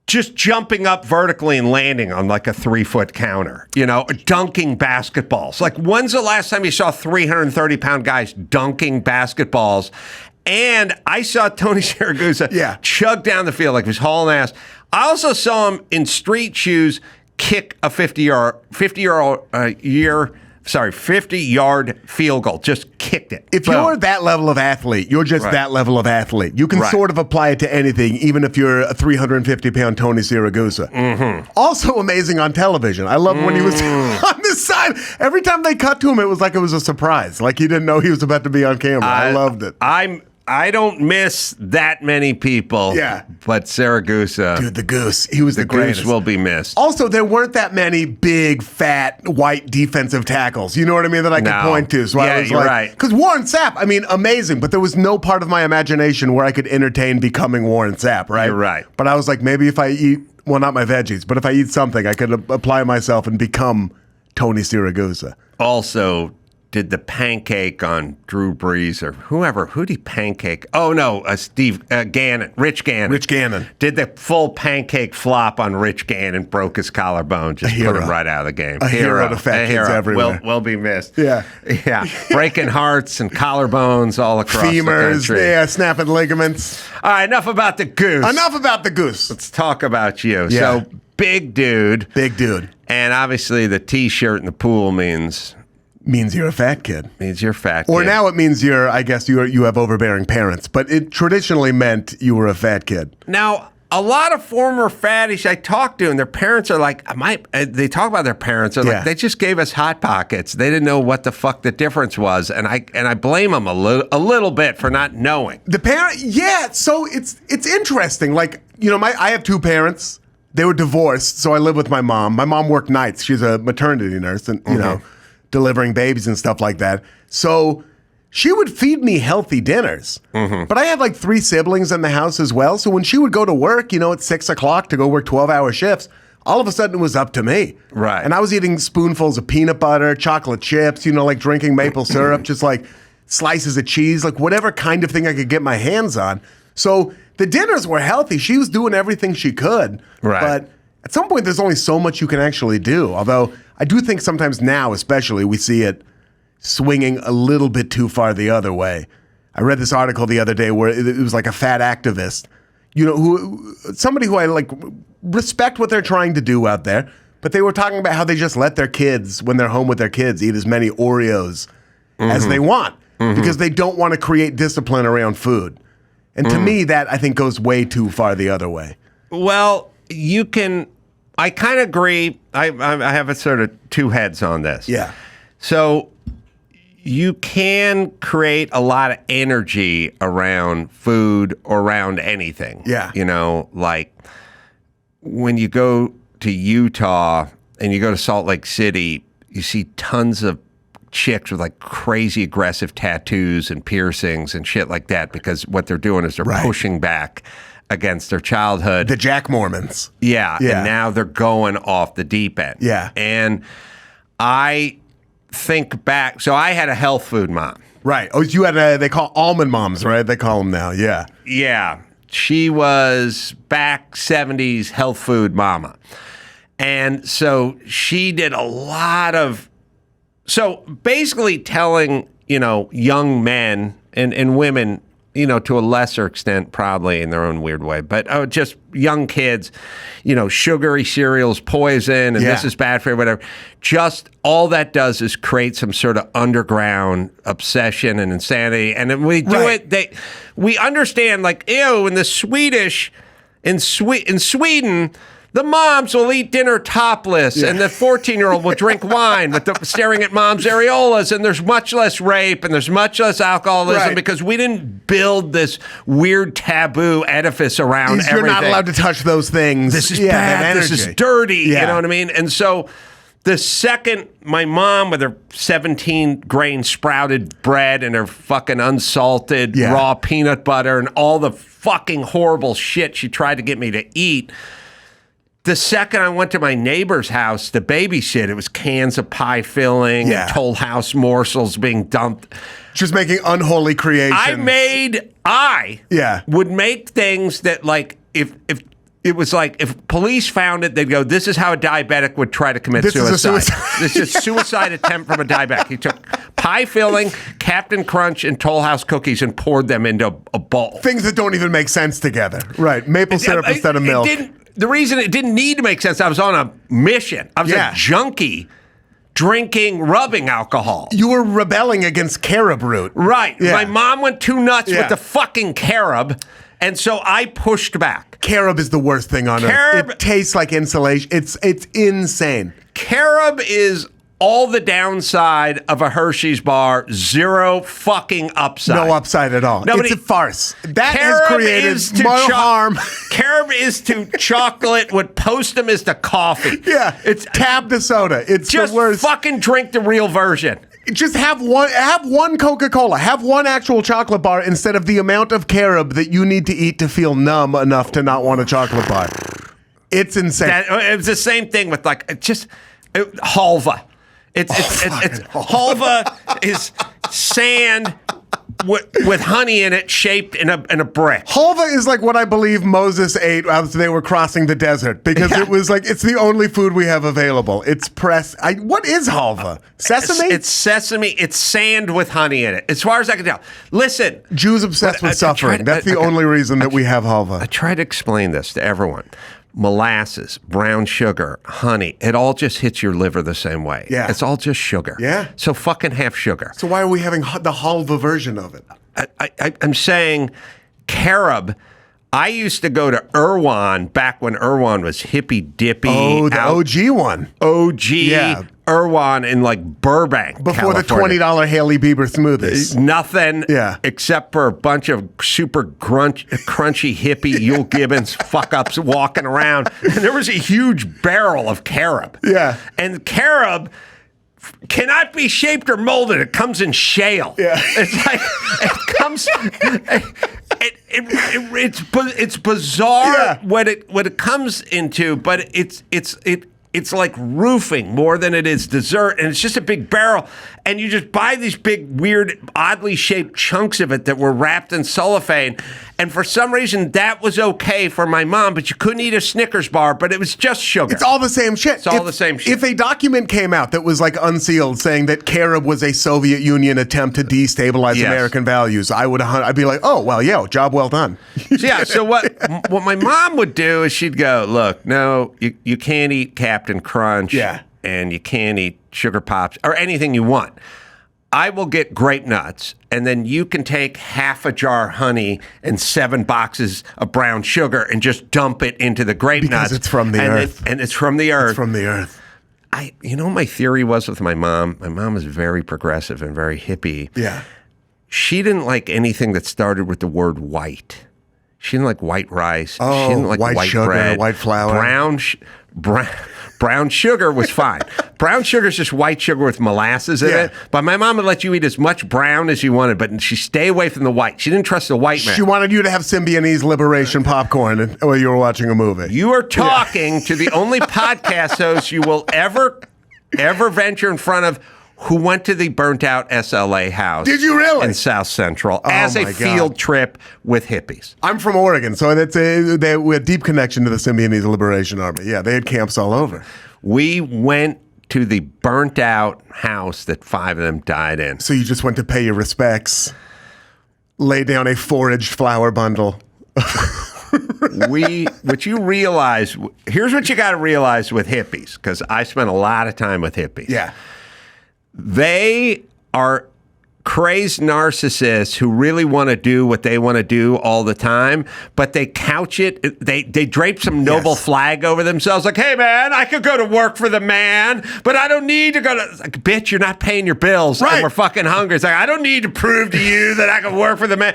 just jumping up vertically and landing on like a 3-foot counter, dunking basketballs. Like, when's the last time you saw 330-pound guys dunking basketballs? And I saw Tony Siragusa chug down the field like he was hauling ass. I also saw him in street shoes kick a 50-yard field goal. Just kicked it. If you're that level of athlete, you're just that level of athlete. You can sort of apply it to anything, even if you're a 350-pound Tony Siragusa. Mm-hmm. Also amazing on television. I love when he was on this side. Every time they cut to him, it was like it was a surprise. Like he didn't know he was about to be on camera. I loved it. I don't miss that many people. Yeah. But Siragusa. Dude, the goose. He was the greatest. Goose will be missed. Also, there weren't that many big, fat, white defensive tackles. You know what I mean? That I could point to. So I was you're like, right. Because Warren Sapp, I mean, amazing. But there was no part of my imagination where I could entertain becoming Warren Sapp, right? You're right. But I was like, maybe if I eat, well, not my veggies, but if I eat something, I could apply myself and become Tony Siragusa. Also, did the pancake on Drew Brees or whoever. Who'd he pancake? Oh, no, Rich Gannon. Rich Gannon. Did the full pancake flop on Rich Gannon, broke his collarbone, just put him right out of the game. A hero to fat kids everywhere. Will be missed. Yeah. Yeah. Breaking hearts and collarbones all across Femurs, the country. Yeah, snapping ligaments. All right, enough about the goose. Enough about the goose. Let's talk about you. Yeah. So, big dude. Big dude. And obviously the T-shirt in the pool means you're a fat kid. Means you're a fat kid. Or now it means you have overbearing parents. But it traditionally meant you were a fat kid. Now, a lot of former fatties I talk to, and their parents are like, they talk about their parents. They're like, they just gave us Hot Pockets. They didn't know what the fuck the difference was. And I blame them a little bit for not knowing. The parent, so it's interesting. Like, I have two parents. They were divorced, so I live with my mom. My mom worked nights. She's a maternity nurse, and, delivering babies and stuff like that. So she would feed me healthy dinners. Mm-hmm. But I had like 3 siblings in the house as well. So when she would go to work, at 6 o'clock to go work 12-hour shifts, all of a sudden it was up to me. Right. And I was eating spoonfuls of peanut butter, chocolate chips, like drinking maple syrup, just like slices of cheese, like whatever kind of thing I could get my hands on. So the dinners were healthy. She was doing everything she could. Right. But at some point, there's only so much you can actually do. Although I do think sometimes now, especially, we see it swinging a little bit too far the other way. I read this article the other day where it was like a fat activist, somebody who I like respect what they're trying to do out there, but they were talking about how they just let their kids, when they're home with their kids, eat as many Oreos as they want because they don't want to create discipline around food. And to me, that I think goes way too far the other way. Well, I kind of agree. I have a sort of two heads on this. Yeah. So you can create a lot of energy around food or around anything. Yeah. Like when you go to Utah and you go to Salt Lake City, you see tons of chicks with like crazy aggressive tattoos and piercings and shit like that because what they're doing is they're pushing back against their childhood. The Jack Mormons. Yeah. And now they're going off the deep end. Yeah. And I think back. So I had a health food mom. Right. Oh, you had they call almond moms, right? They call them now. Yeah. Yeah. She was back 70s health food mama. And so she did a lot of, so basically telling, young men and women, to a lesser extent, probably in their own weird way, but just young kids, sugary cereals, poison, and this is bad for you, whatever. Just all that does is create some sort of underground obsession and insanity. And then we do it, we understand, like, ew, in Sweden, the moms will eat dinner topless, and the 14-year-old will drink wine with staring at mom's areolas, and there's much less rape, and there's much less alcoholism because we didn't build this weird taboo edifice around everything. You're not allowed to touch those things. This is bad. This is dirty. Yeah. You know what I mean? And so the second my mom with her 17-grain sprouted bread and her fucking unsalted raw peanut butter and all the fucking horrible shit she tried to get me to eat, the second I went to my neighbor's house to babysit, it was cans of pie filling and Toll House morsels being dumped. Just making unholy creations. I would make things that, like, if it was like if police found it, they'd go, this is how a diabetic would try to commit This is a suicide. suicide. This is a suicide attempt from a diabetic. He took pie filling, Captain Crunch, and Toll House cookies and poured them into a bowl. Things that don't even make sense together. Right. Maple syrup instead of milk. The reason it didn't need to make sense, I was on a mission. I was a junkie drinking rubbing alcohol. You were rebelling against carob root. Right. Yeah. My mom went too nuts Yeah. with the fucking carob, and so I pushed back. Carob is the worst thing on earth. It tastes like insulation. It's insane. Carob is all the downside of a Hershey's bar, zero fucking upside. No upside at all. Nobody- It's a farce. That has Carob created is to more harm. Carob is to chocolate what Postum is to coffee. Yeah, It's tab to soda. It's just the worst. fucking drink the real version. Just have one Coca-Cola. Have one actual chocolate bar instead of the amount of carob that you need to eat to feel numb enough to not want a chocolate bar. It's insane. It's the same thing with halva. Halva is sand with honey in it, shaped in a brick. Halva is like what I believe Moses ate as they were crossing the desert because it was like it's the only food we have available. It's what is halva? Sesame? It's sesame. It's sand with honey in it. As far as I can tell. Listen, Jews obsessed with suffering. That's the only reason that we have halva. I try to explain this to everyone. Molasses, brown sugar, honey, it all just hits your liver the same way. Yeah. It's all just sugar. Yeah. So fucking have sugar. So why are we having the halva version of it? I'm saying carob. I used to go to Irwan back when Irwan was hippy dippy. Oh, the OG one. OG Yeah. Irwan in like Burbank, Before California. the $20 Haley Bieber smoothies. Nothing Yeah. except for a bunch of super crunchy hippie Yule Gibbons fuck-ups walking around. And there was a huge barrel of carob. Yeah. And carob cannot be shaped or molded. It comes in shale. Yeah. It's like, it comes... It's bizarre Yeah. what it comes into, but it's like roofing more than it is dessert, and it's just a big barrel, and you just buy these big, weird, oddly shaped chunks of it that were wrapped in cellophane, and for some reason that was okay for my mom, but you couldn't eat a Snickers bar, but it was just sugar. It's all the same shit. It's all the same shit. If a document came out that was like unsealed saying that carob was a Soviet Union attempt to destabilize Yes. American values, I'd be like, oh, well, yeah, job well done. Yeah, so what my mom would do is she'd go, look, no, you can't eat Captain Crunch, Yeah. and you can't eat Sugar Pops or anything you want. I will get grape nuts, and then you can take half a jar of honey and 7 boxes of brown sugar and just dump it into the grape Because nuts. it's from the earth. And it's from the earth. It's from the earth. You know what my theory was with my mom? My mom was very progressive and very hippie. Yeah. She didn't like anything that started with the word white. She didn't like white rice. Oh, she didn't like white sugar, bread. white flour. Brown sugar was fine. Brown sugar is just white sugar with molasses in Yeah. it. But my mom would let you eat as much brown as you wanted, but she stay away from the white. She didn't trust the white man. She wanted you to have Symbionese liberation popcorn while you were watching a movie. You are talking to the only podcast host you will ever venture in front of who went to the burnt out SLA house. Did you really? In South Central as a my God. field trip with hippies. I'm from Oregon, so they had a deep connection to the Symbionese Liberation Army. Yeah, they had camps all over. We went to the burnt out house that 5 of them died in. So you just went to pay your respects, lay down a foraged flower bundle. What you realize, here's what you got to realize with hippies, because I spent a lot of time with hippies. Yeah. They are crazed narcissists who really want to do what they want to do all the time, but they couch it, they drape some noble flag over themselves, like, hey man, I could go to work for the man, but I don't need to go to, like, bitch, you're not paying your bills, right. And we're fucking hungry. It's like, I don't need to prove to you that I can work for the man.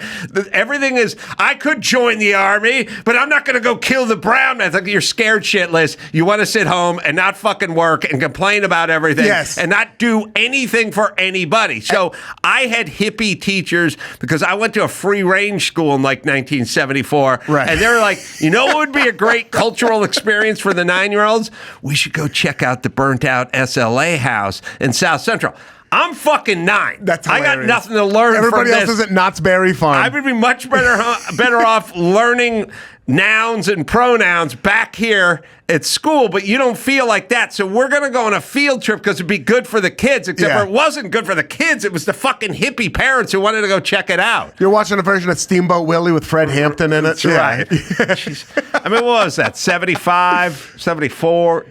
Everything is, I could join the army, but I'm not going to go kill the brown man. It's like, you're scared shitless. You want to sit home and not fucking work and complain about everything, and not do anything for anybody. So I had hippie teachers because I went to a free range school in like 1974. Right. And they were like, you know what would be a great cultural experience for the 9-year-olds? We should go check out the burnt out SLA house in South Central. I'm fucking 9. That's I got hilarious. nothing to learn Everybody from else this. is at Knott's Berry Farm. I would be much better off learning nouns and pronouns back here at school, but you don't feel like that. So we're going to go on a field trip because it'd be good for the kids, except for it wasn't good for the kids. It was the fucking hippie parents who wanted to go check it out. You're watching a version of Steamboat Willie with Fred Hampton in it. That's right. Jeez. I mean, what was that? 75, 74?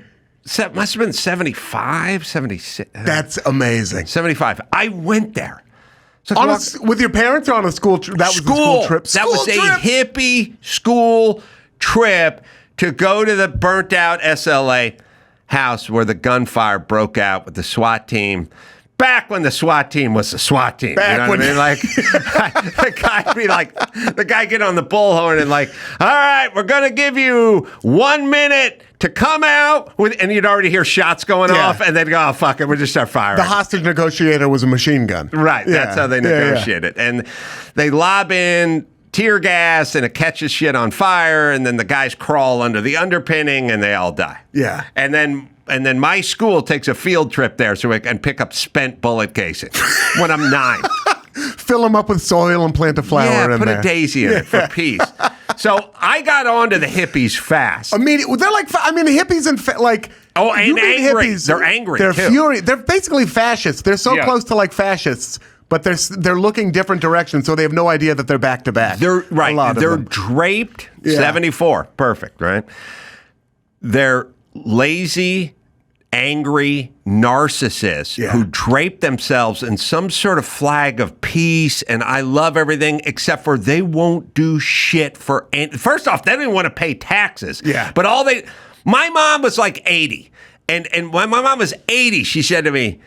Must have been 75, 76. That's amazing. 75. I went there. So With your parents or on a school trip? That was a school trip. That was a hippie school trip to go to the burnt out SLA house where the gunfire broke out with the SWAT team. Back when the SWAT team was the SWAT team. Back you know what I mean? Like, the guy get on the bullhorn and like, all right, we're going to give you 1 minute to come out with, and you'd already hear shots going off, and they'd go, oh, fuck it, we'll just start firing. The hostage negotiator was a machine gun. Right, that's how they negotiate it. And they lob in tear gas, and it catches shit on fire, and then the guys crawl under the underpinning, and they all die. Yeah. And then my school takes a field trip there so we can pick up spent bullet casings when I'm 9. Fill them up with soil and plant a flower in there. Put a daisy in it for peace. So I got onto the hippies fast. Immediately, they're like, I mean, the hippies and and angry. Hippies, They're angry. They're too. furious. They're basically fascists. They're so close to like fascists, but they're looking different directions, so they have no idea that they're back to back. They're right. They're them. draped. Yeah. 74, perfect. Right. They're lazy, angry narcissists who drape themselves in some sort of flag of peace and I love everything, except for they won't do shit for first off, they don't even want to pay taxes. Yeah. But my mom was like 80. And when my mom was 80, she said to me,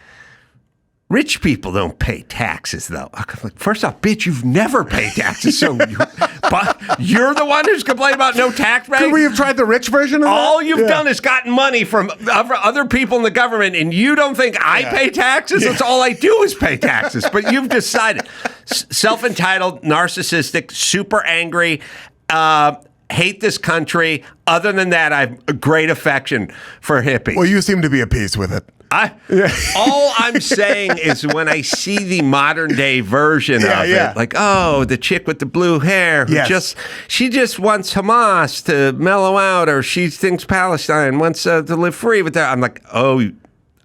rich people don't pay taxes, though. I'm like, first off, bitch, you've never paid taxes, so but you're the one who's complaining about no tax rate? Could we have tried the rich version of that? All you've done is gotten money from other people in the government, and you don't think I pay taxes? That's all I do is pay taxes. But you've decided. Self-entitled, narcissistic, super angry, hate this country. Other than that, I have a great affection for hippies. Well, you seem to be at peace with it. All I'm saying is when I see the modern day version of it, like, oh, the chick with the blue hair who she just wants Hamas to mellow out, or she thinks Palestine wants to live free with that. I'm like, oh,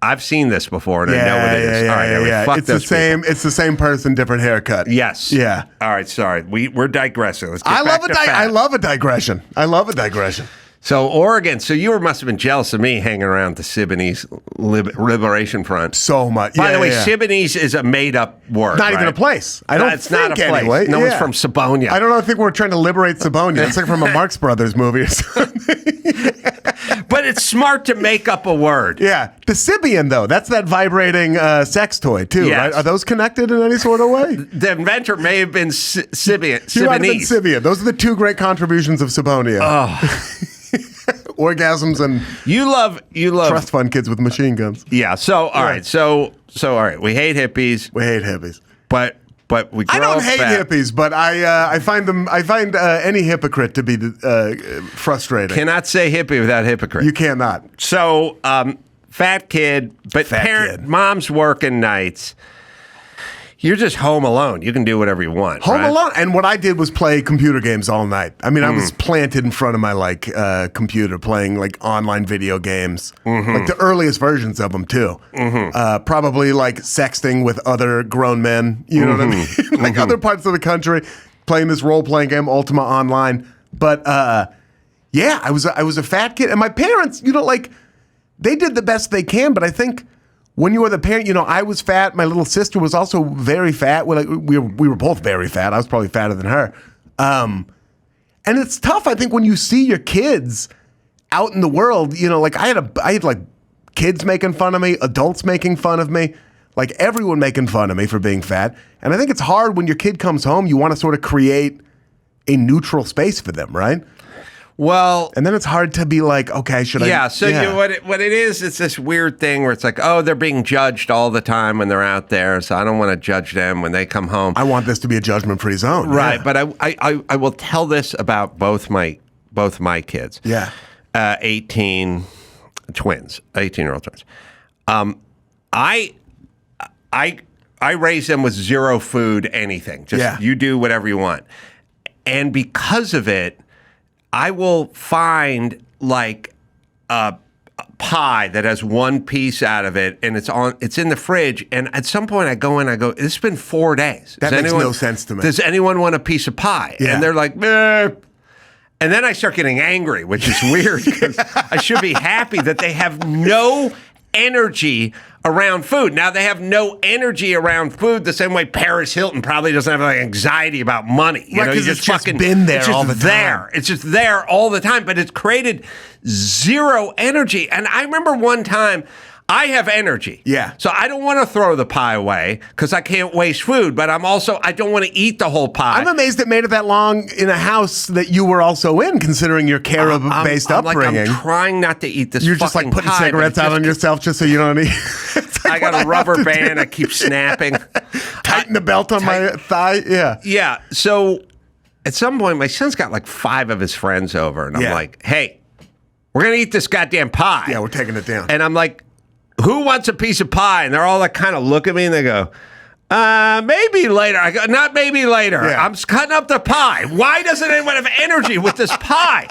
I've seen this before and I know what it is. All right, fuck it's those the same. people. It's the same person, different haircut. Yes. Yeah. All right. Sorry, we're digressing. Let's get I back love to fat. I love a digression. I love a digression. So Oregon. So you must have been jealous of me hanging around the Siboney's Liberation Front. So much. By the way, Siboney's is a made-up word. Not even a place. I don't it's think not a place. anyway. No, it's from Sabonia. I don't know. I think we're trying to liberate Sabonia. It's like from a Marx Brothers movie or something. But it's smart to make up a word. Yeah. The Sibian, though, that's that vibrating sex toy, too, Yes. right? Are those connected in any sort of way? The inventor may have been Sibian. He might have been Sibian. Those are the two great contributions of Sabonia. Oh. Orgasms and you love trust fund kids with machine guns. Yeah. So all right. So all right. We hate hippies. We hate hippies. But we grow I don't up hate fat. hippies, but I find any hypocrite to be frustrating. Cannot say hippie without hypocrite. You cannot. So fat kid, but mom's working nights. You're just home alone. You can do whatever you want. Home right? alone. And what I did was play computer games all night. I mean, I was planted in front of my computer playing like online video games, like the earliest versions of them too. Probably like sexting with other grown men. You know what I mean? Like other parts of the country, playing this role playing game, Ultima Online. But yeah, I was a fat kid, and my parents, they did the best they can. But I think when you were the parent, I was fat. My little sister was also very fat. We were both very fat. I was probably fatter than her. And it's tough, I think, when you see your kids out in the world. I had kids making fun of me, adults making fun of me, like everyone making fun of me for being fat. And I think it's hard when your kid comes home. You want to sort of create a neutral space for them, right? Well, and then it's hard to be like, okay, should I? Yeah. So what it is, it's this weird thing where it's like, oh, they're being judged all the time when they're out there, so I don't want to judge them when they come home. I want this to be a judgment-free zone, right? Yeah. But I will tell this about both my kids. Yeah. 18-year-old twins. I raise them with zero food, anything. Just you do whatever you want. And because of it, I will find like a pie that has one piece out of it, and it's in the fridge. And at some point, I go in, I go, "It's been 4 days. That makes no sense to me. Does anyone want a piece of pie?" Yeah. And they're like, "Meh." And then I start getting angry, which is weird because I should be happy that they have no energy around food. Now they have no energy around food the same way Paris Hilton probably doesn't have like anxiety about money. You know, because it's just been there all the time. It's just there all the time, but it's created zero energy. And I remember one time, I have energy. Yeah. So I don't want to throw the pie away because I can't waste food, but I don't want to eat the whole pie. I'm amazed it made it that long in a house that you were also in, considering your Carib-based upbringing. I'm trying not to eat this You're just like putting cigarettes out on yourself just so you don't eat. I got a rubber band. I keep snapping. Tighten the belt on my thigh. Yeah. Yeah. So at some point, my son's got like 5 of his friends over, and I'm like, "Hey, we're going to eat this goddamn pie." Yeah, we're taking it down. And I'm like, "Who wants a piece of pie?" And they're all like kind of look at me and they go, maybe later. I go, "Not maybe later. Yeah. I'm cutting up the pie. Why doesn't anyone have energy with this pie?"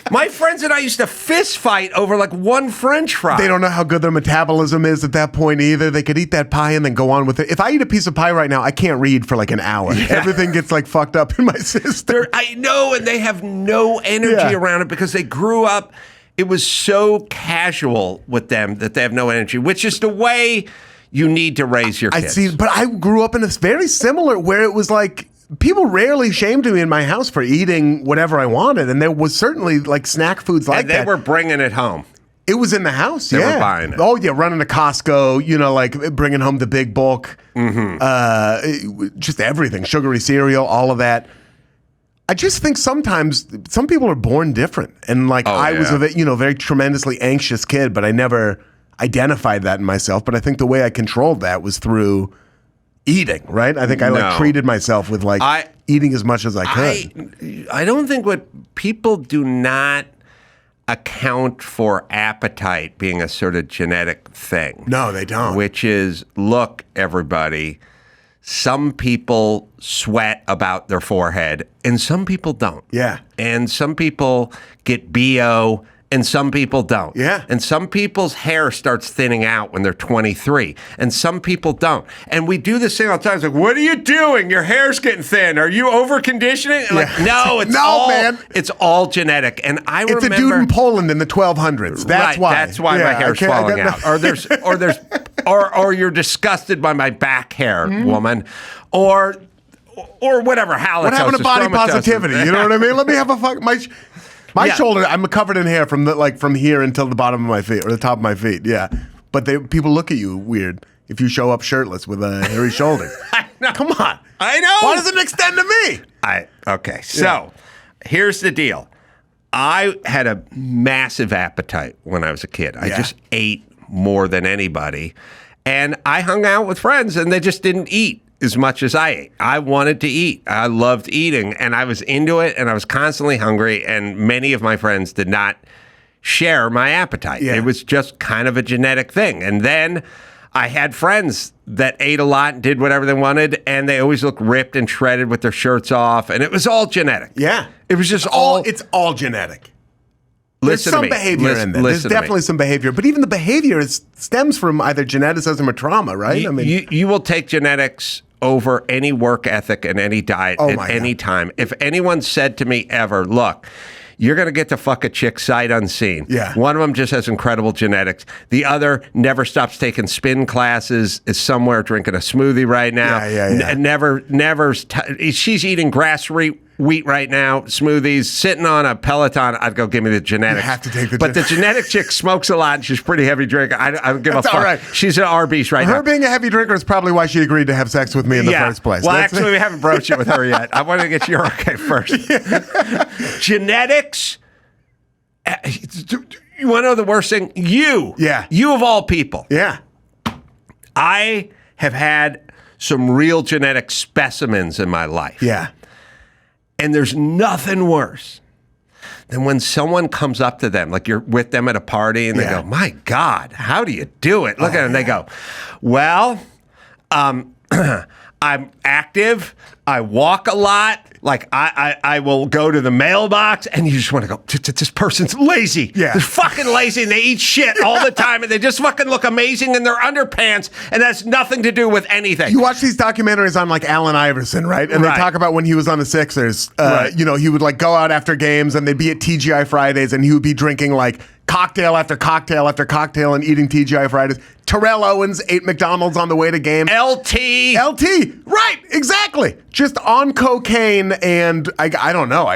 My friends and I used to fist fight over like one French fry. They don't know how good their metabolism is at that point either. They could eat that pie and then go on with it. If I eat a piece of pie right now, I can't read for like an hour. Yeah. Everything gets like fucked up in my system. I know, and they have no energy around it because they grew up. It was so casual with them that they have no energy, which is the way you need to raise your kids. I see, but I grew up in a very similar where it was like people rarely shamed me in my house for eating whatever I wanted, and there was certainly like snack foods like that. And they were bringing it home. It was in the house, They were buying it. Oh, yeah, running to Costco, you know, like bringing home the big bulk, just everything, sugary cereal, all of that. I just think sometimes some people are born different. And like I was a very tremendously anxious kid, but I never identified that in myself. But I think the way I controlled that was through eating, right? I think I like treated myself with like eating as much as I could. I don't think what people do not account for appetite being a sort of genetic thing. No, they don't. Which is, look, everybody, some people sweat about their forehead and some people don't. Yeah. And some people get BO and some people don't. Yeah. And some people's hair starts thinning out when they're 23 and some people don't. And we do this thing all the time. It's like, what are you doing? Your hair's getting thin. Are you over conditioning? Like, no, it's all genetic. And I remember a dude in Poland in the 1200s. That's why. That's why my hair's falling out. Or you're disgusted by my back hair, woman. Or whatever. Halitosis. What happened to body positivity? You know what I mean? Let me have a fuck. My shoulder, I'm covered in hair from here until the bottom of my feet or the top of my feet. Yeah, but people look at you weird if you show up shirtless with hairy shoulders. I know. Come on, I know. Why does it extend to me? Okay. So here's the deal. I had a massive appetite when I was a kid. I just ate more than anybody, and I hung out with friends, and they just didn't eat as much as I ate. I wanted to eat. I loved eating, and I was into it, and I was constantly hungry, and many of my friends did not share my appetite. Yeah. It was just kind of a genetic thing. And then I had friends that ate a lot and did whatever they wanted, and they always looked ripped and shredded with their shirts off, and it was all genetic. Yeah. It was just It's all genetic. There's Listen some to me. behavior in there. There's definitely some behavior, but even the behavior stems from either geneticism or trauma, right? You will take genetics over any work ethic and any diet at any time. If anyone said to me ever, look, you're going to get to fuck a chick sight unseen. Yeah. One of them just has incredible genetics. The other never stops taking spin classes, is somewhere drinking a smoothie right now. She's eating wheat right now, smoothies, sitting on a Peloton. I'd go, give me the genetics. You have to take the But the genetic chick smokes a lot, and she's a pretty heavy drinker. I don't give a fuck. All right. She's at Arby's right now. Her being a heavy drinker is probably why she agreed to have sex with me in the first place. Well, actually, we haven't broached it with her yet. I want to get your okay first. Genetics. You want to know the worst thing? You of all people. Yeah. I have had some real genetic specimens in my life. Yeah. And there's nothing worse than when someone comes up to them, like you're with them at a party, and they go, my God, how do you do it? Look at them. They go, well, I'm active. I walk a lot. Like, I will go to the mailbox, and you just want to go, this person's lazy. Yeah. They're fucking lazy, and they eat shit all the time, and they just fucking look amazing in their underpants, and that's nothing to do with anything. You watch these documentaries on like Allen Iverson, right? And they talk about when he was on the Sixers. You know, he would like go out after games, and they'd be at TGI Fridays, and he would be drinking like cocktail after cocktail after cocktail and eating TGI Fridays. Terrell Owens ate McDonald's on the way to game. LT. Right, exactly. Just on cocaine and I don't know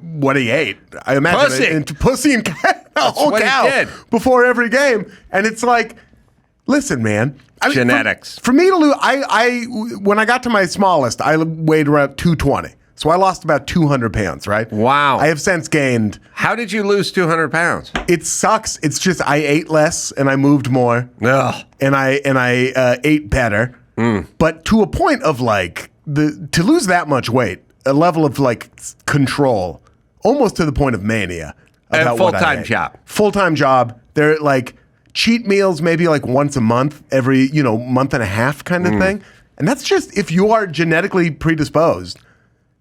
what he ate. I imagine pussy and a whole what he cow did. before every game. And it's like, listen, man. I mean, Genetics. For me to lose, when I got to my smallest, I weighed around 220. So I lost about 200 pounds, right? Wow. I have since gained. How did you lose 200 pounds? It sucks. It's just I ate less and I moved more. Ugh. And I ate better. But to a point of like to lose that much weight, a level of like control, almost to the point of mania. And about what I ate. job. Full-time job. They're like cheat meals maybe like once a month, every, month and a half kind of thing. And that's just if you are genetically predisposed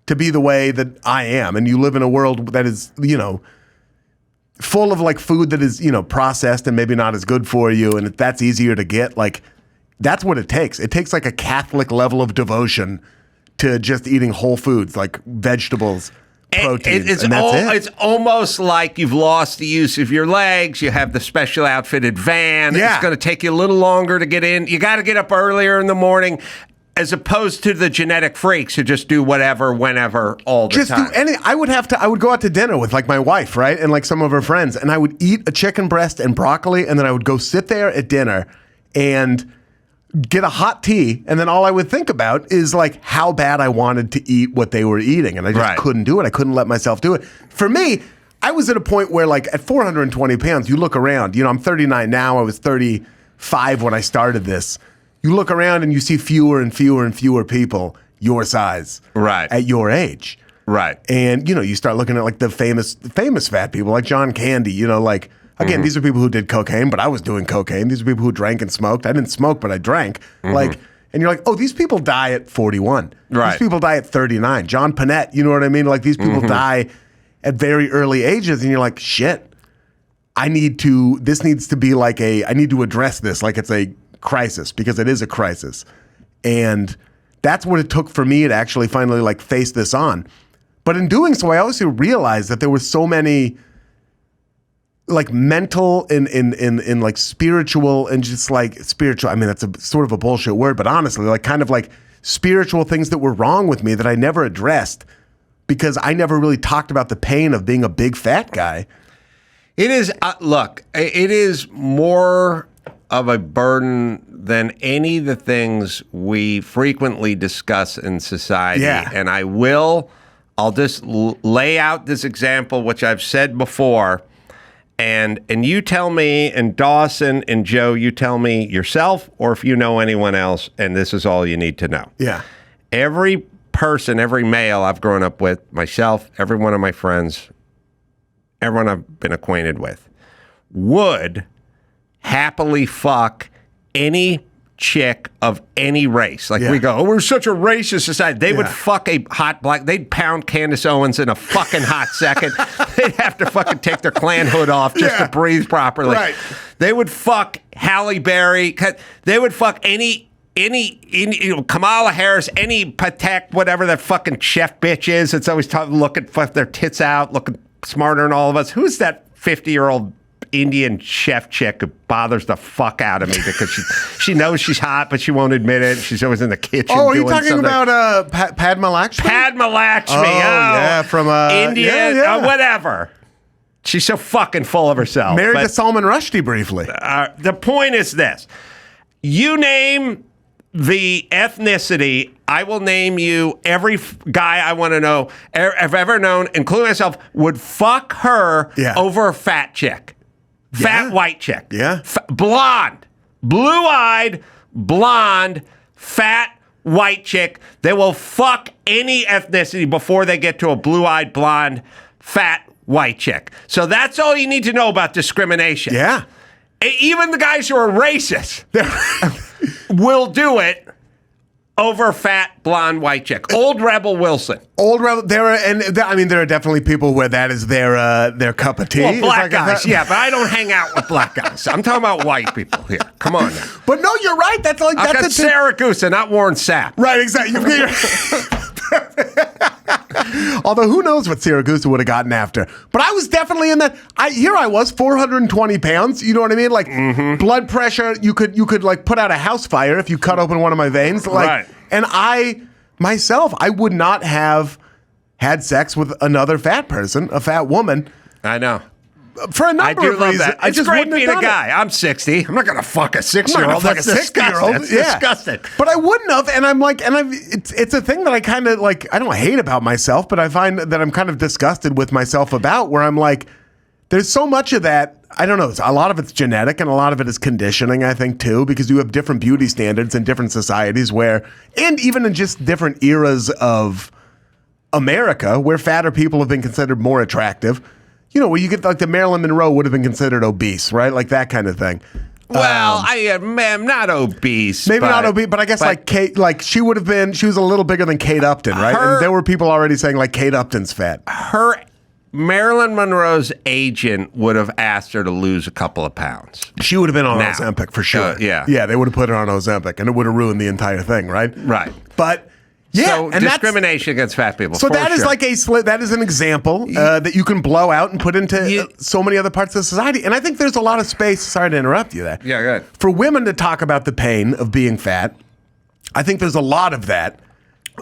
to be the way that I am, and you live in a world that is, full of like food that is, processed and maybe not as good for you, and that's easier to get, like, that's what it takes. It takes like a Catholic level of devotion to just eating whole foods, like vegetables, proteins, and that's it. It's almost like you've lost the use of your legs. You have the special outfitted van. Yeah. It's going to take you a little longer to get in. You got to get up earlier in the morning. As opposed to the genetic freaks who just do whatever, whenever, all the time. Just do any. I would go out to dinner with like my wife, right? And like some of her friends. And I would eat a chicken breast and broccoli. And then I would go sit there at dinner and get a hot tea. And then all I would think about is like how bad I wanted to eat what they were eating. And I just couldn't do it. I couldn't let myself do it. For me, I was at a point where like at 420 pounds, you look around, I'm 39 now. I was 35 when I started this. You look around and you see fewer and fewer and fewer people your size at your age. Right. And, you start looking at like the famous fat people like John Candy, like, again, these are people who did cocaine, but I was doing cocaine. These are people who drank and smoked. I didn't smoke, but I drank. Like, and you're like, oh, these people die at 41. Right. These people die at 39. John Panette, you know what I mean? Like these people die at very early ages. And you're like, shit, this needs to be like I need to address this like it's a crisis, because it is a crisis. And that's what it took for me to actually finally like face this on. But in doing so, I also realized that there were so many like mental and like spiritual and just like spiritual. I mean, that's a sort of a bullshit word, but honestly, like kind of like spiritual things that were wrong with me that I never addressed because I never really talked about the pain of being a big fat guy. It is, look, it is more of a burden than any of the things we frequently discuss in society. Yeah. And I'll just lay out this example, which I've said before, and you tell me, and Dawson and Joe, you tell me yourself, or if you know anyone else, and this is all you need to know. Yeah. Every person, every male I've grown up with, myself, every one of my friends, everyone I've been acquainted with, would happily fuck any chick of any race. Like we go, oh, we're such a racist society. They would fuck a hot black. They'd pound Candace Owens in a fucking hot second. They'd have to fucking take their Klan hood off just to breathe properly. Right. They would fuck Halle Berry. They would fuck any Kamala Harris, any Patek, whatever that fucking chef bitch is. It's always looking their tits out, looking smarter than all of us. Who's that 50-year-old Indian chef chick who bothers the fuck out of me because she knows she's hot, but she won't admit it. She's always in the kitchen. Oh, are you doing talking something. about Padma Lakshmi? Padma Lakshmi. Oh, yeah, from Indian, whatever. She's so fucking full of herself. Married to Salman Rushdie briefly. The point is this. You name the ethnicity, I will name you every guy I want to know, I've ever known, including myself, would fuck her over a fat chick. Fat white chick. Yeah. Blonde. Blue-eyed, blonde, fat white chick. They will fuck any ethnicity before they get to a blue-eyed, blonde, fat white chick. So that's all you need to know about discrimination. Yeah. Even the guys who are racist will do it over fat blonde white chick. Old Rebel Wilson. There are definitely people where that is their cup of tea. Well, black It's guys, yeah, but I don't hang out with black guys. I'm talking about white people here. Come on now. But no, you're right. That's like I've got that's Syracuse, not Warren Sapp. right. Exactly. Although who knows what Syracuse would have gotten after. But I was definitely in that. I was 420 pounds. You know what I mean? Like blood pressure. You could like put out a house fire if you cut open one of my veins. Like, Right. And I would not have had sex with another fat person, a fat woman, I know. for a number I do of love reasons. that. I It's just great wouldn't have being a done it. guy. I'm 60. I'm not going to fuck a I'm not 6-year-old. gonna That's fuck a disgusting. 6-year-old. That's Yeah. disgusting. But I wouldn't have, and I'm like, it's a thing that I kind of like. I don't hate about myself, but I find that I'm kind of disgusted with myself about. Where I'm like, there's so much of that. I don't know. A lot of it's genetic, and a lot of it is conditioning. I think too, because you have different beauty standards in different societies, and even in just different eras of America, where fatter people have been considered more attractive. You know, where you get like the Marilyn Monroe would have been considered obese, right? Like that kind of thing. Well, I am not obese. Maybe but, not obese, but I guess like Kate, like she would have been. She was a little bigger than Kate Upton, right? And there were people already saying like Kate Upton's fat. Marilyn Monroe's agent would have asked her to lose a couple of pounds. She would have been on Now. Ozempic for sure. Yeah. Yeah, they would have put her on Ozempic, and it would have ruined the entire thing, right? Right. But yeah, So and discrimination against fat people. So for that is sure. like that is an example that you can blow out and put into so many other parts of society. And I think there's a lot of space. Sorry to interrupt you there. Yeah, go ahead. For women to talk about the pain of being fat, I think there's a lot of that.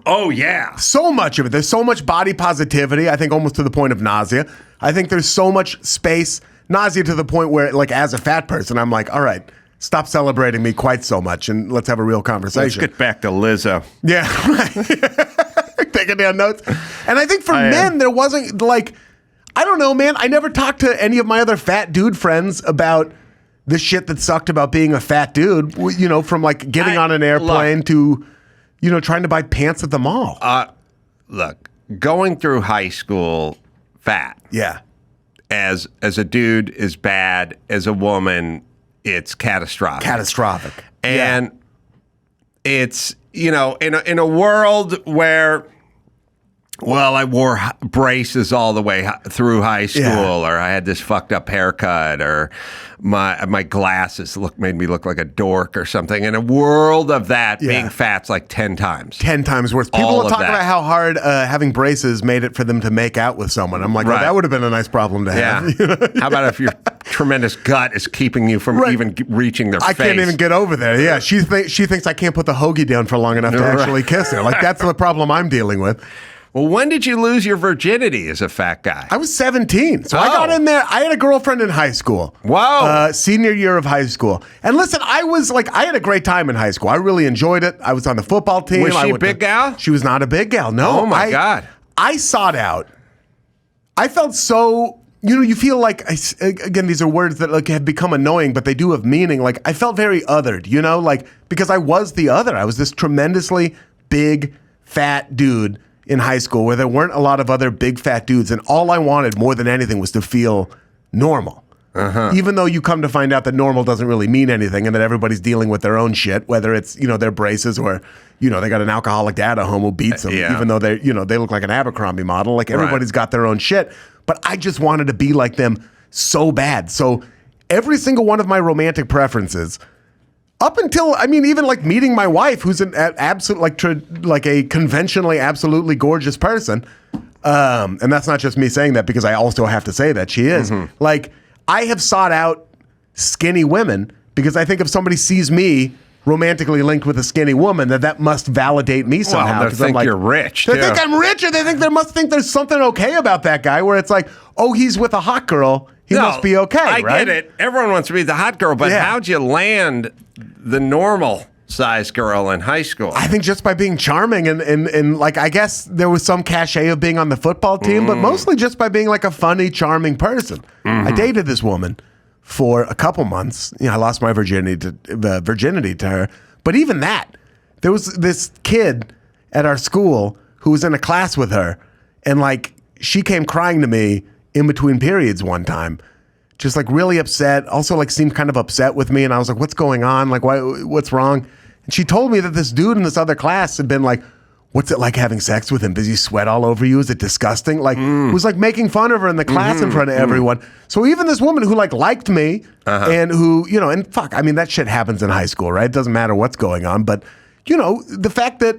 Oh yeah. So much of it. There's so much body positivity, I think almost to the point of nausea. I think there's so much space, nausea to the point where, like, as a fat person, I'm like, all right, stop celebrating me quite so much and let's have a real Let's conversation. get back to Lizzo. Yeah, right. Taking down notes. And I think for men, there wasn't, like, I don't know, man. I never talked to any of my other fat dude friends about the shit that sucked about being a fat dude, you know, from, like, getting on an airplane to, you know, trying to buy pants at the mall. Look, going through high school fat Yeah. as a dude is bad. As a woman, it's catastrophic. Catastrophic. And it's, you know, in a world where, well, I wore braces all the way through high school, or I had this fucked up haircut, or my glasses made me look like a dork or something. In a world of that, being fat's like 10 times. 10 times worse. People will talk about how hard having braces made it for them to make out with someone. I'm like, well, that would have been a nice problem to have. Yeah. How about if your tremendous gut is keeping you from even reaching their face? I can't even get over there. Yeah, she thinks I can't put the hoagie down for long enough to actually kiss her. Like, that's the problem I'm dealing with. Well, when did you lose your virginity as a fat guy? I was 17. So I got in there. I had a girlfriend in high school. Wow. Senior year of high school. And listen, I had a great time in high school. I really enjoyed it. I was on the football team. Was she a big gal? She was not a big gal. No. Oh, my God. I sought out. I felt so, you know, you feel like, again, these are words that like have become annoying, but they do have meaning. Like, I felt very othered, you know, like, because I was the other. I was this tremendously big, fat dude in high school where there weren't a lot of other big fat dudes, and all I wanted more than anything was to feel normal. Even though you come to find out that normal doesn't really mean anything, and that everybody's dealing with their own shit, whether it's, you know, their braces or, you know, they got an alcoholic dad at home who beats them, even though they, you know, they look like an Abercrombie model. Like, everybody's got their own shit, but I just wanted to be like them so bad. So every single one of my romantic preferences, up until, I mean, even like meeting my wife, who's an absolute, like a conventionally absolutely gorgeous person. And that's not just me saying that, because I also have to say that she is. Like, I have sought out skinny women because I think if somebody sees me romantically linked with a skinny woman, that must validate me somehow. Well, they think you're rich, They too. think I'm rich, or they must think there's something okay about that guy, where it's like, oh, he's with a hot girl, he must be okay, I right? get it. Everyone wants to be the hot girl, but how'd you land the normal size girl in high school? I think just by being charming and like, I guess there was some cachet of being on the football team, but mostly just by being like a funny, charming person. I dated this woman for a couple months. You know, I lost my virginity to her. But even that, there was this kid at our school who was in a class with her, and like, she came crying to me in between periods one time, just like really upset, also like seemed kind of upset with me. And I was like, what's going on? Like, what's wrong? She told me that this dude in this other class had been like, what's it like having sex with him? Does he sweat all over you? Is it disgusting? Like, it was like making fun of her in the class in front of everyone. So even this woman who like liked me and who, you know, and fuck, I mean, that shit happens in high school, right? It doesn't matter what's going on. But, you know, the fact that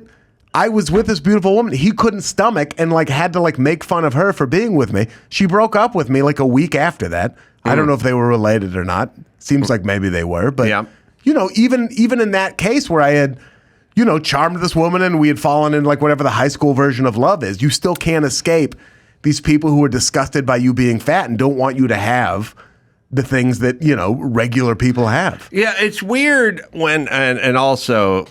I was with this beautiful woman he couldn't stomach and like had to like make fun of her for being with me. She broke up with me like a week after that. I don't know if they were related or not. Seems like maybe they were. But, you know, even in that case where I had, you know, charmed this woman and we had fallen in like whatever the high school version of love is, you still can't escape these people who are disgusted by you being fat and don't want you to have the things that, you know, regular people have. Yeah, it's weird when, and also,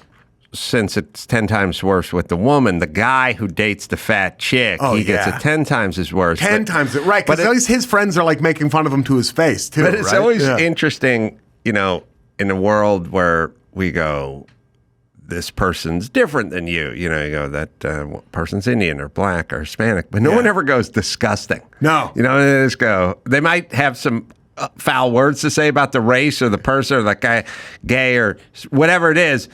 since it's 10 times worse with the woman, the guy who dates the fat chick, he gets it 10 times as worse. 10 times, right, because at least his friends are like making fun of him to his face, too, But it's always interesting, you know, in a world where we go, this person's different than you. You know, you go, that person's Indian or black or Hispanic, but no one ever goes disgusting. No. You know, they just go, they might have some foul words to say about the race or the person or that guy, gay or whatever it is.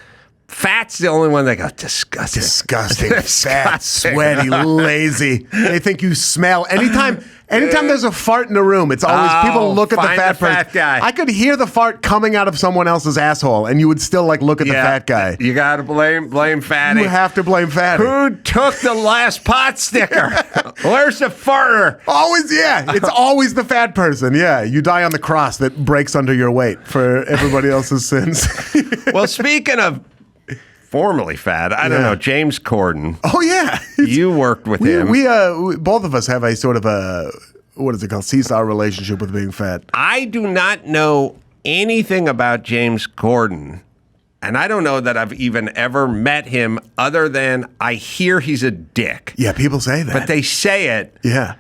Fat's the only one that goes, disgusting. Disgusting. Fat, sweaty, lazy. They think you smell. Anytime there's a fart in a room, it's always people look at the fat person. Guy. I could hear the fart coming out of someone else's asshole, and you would still like look at the fat guy. You got to blame Fatty. You have to blame Fatty. Who took the last pot sticker? Where's the farter? Always, it's always the fat person. Yeah, you die on the cross that breaks under your weight for everybody else's sins. Well, speaking of formerly fat, I don't know, James Corden. Oh yeah, you worked with him. We both of us have a sort of a, what is it called, seesaw relationship with being fat. I do not know anything about James Corden, and I don't know that I've even ever met him other than I hear he's a dick. Yeah, people say that. But they say it. Yeah.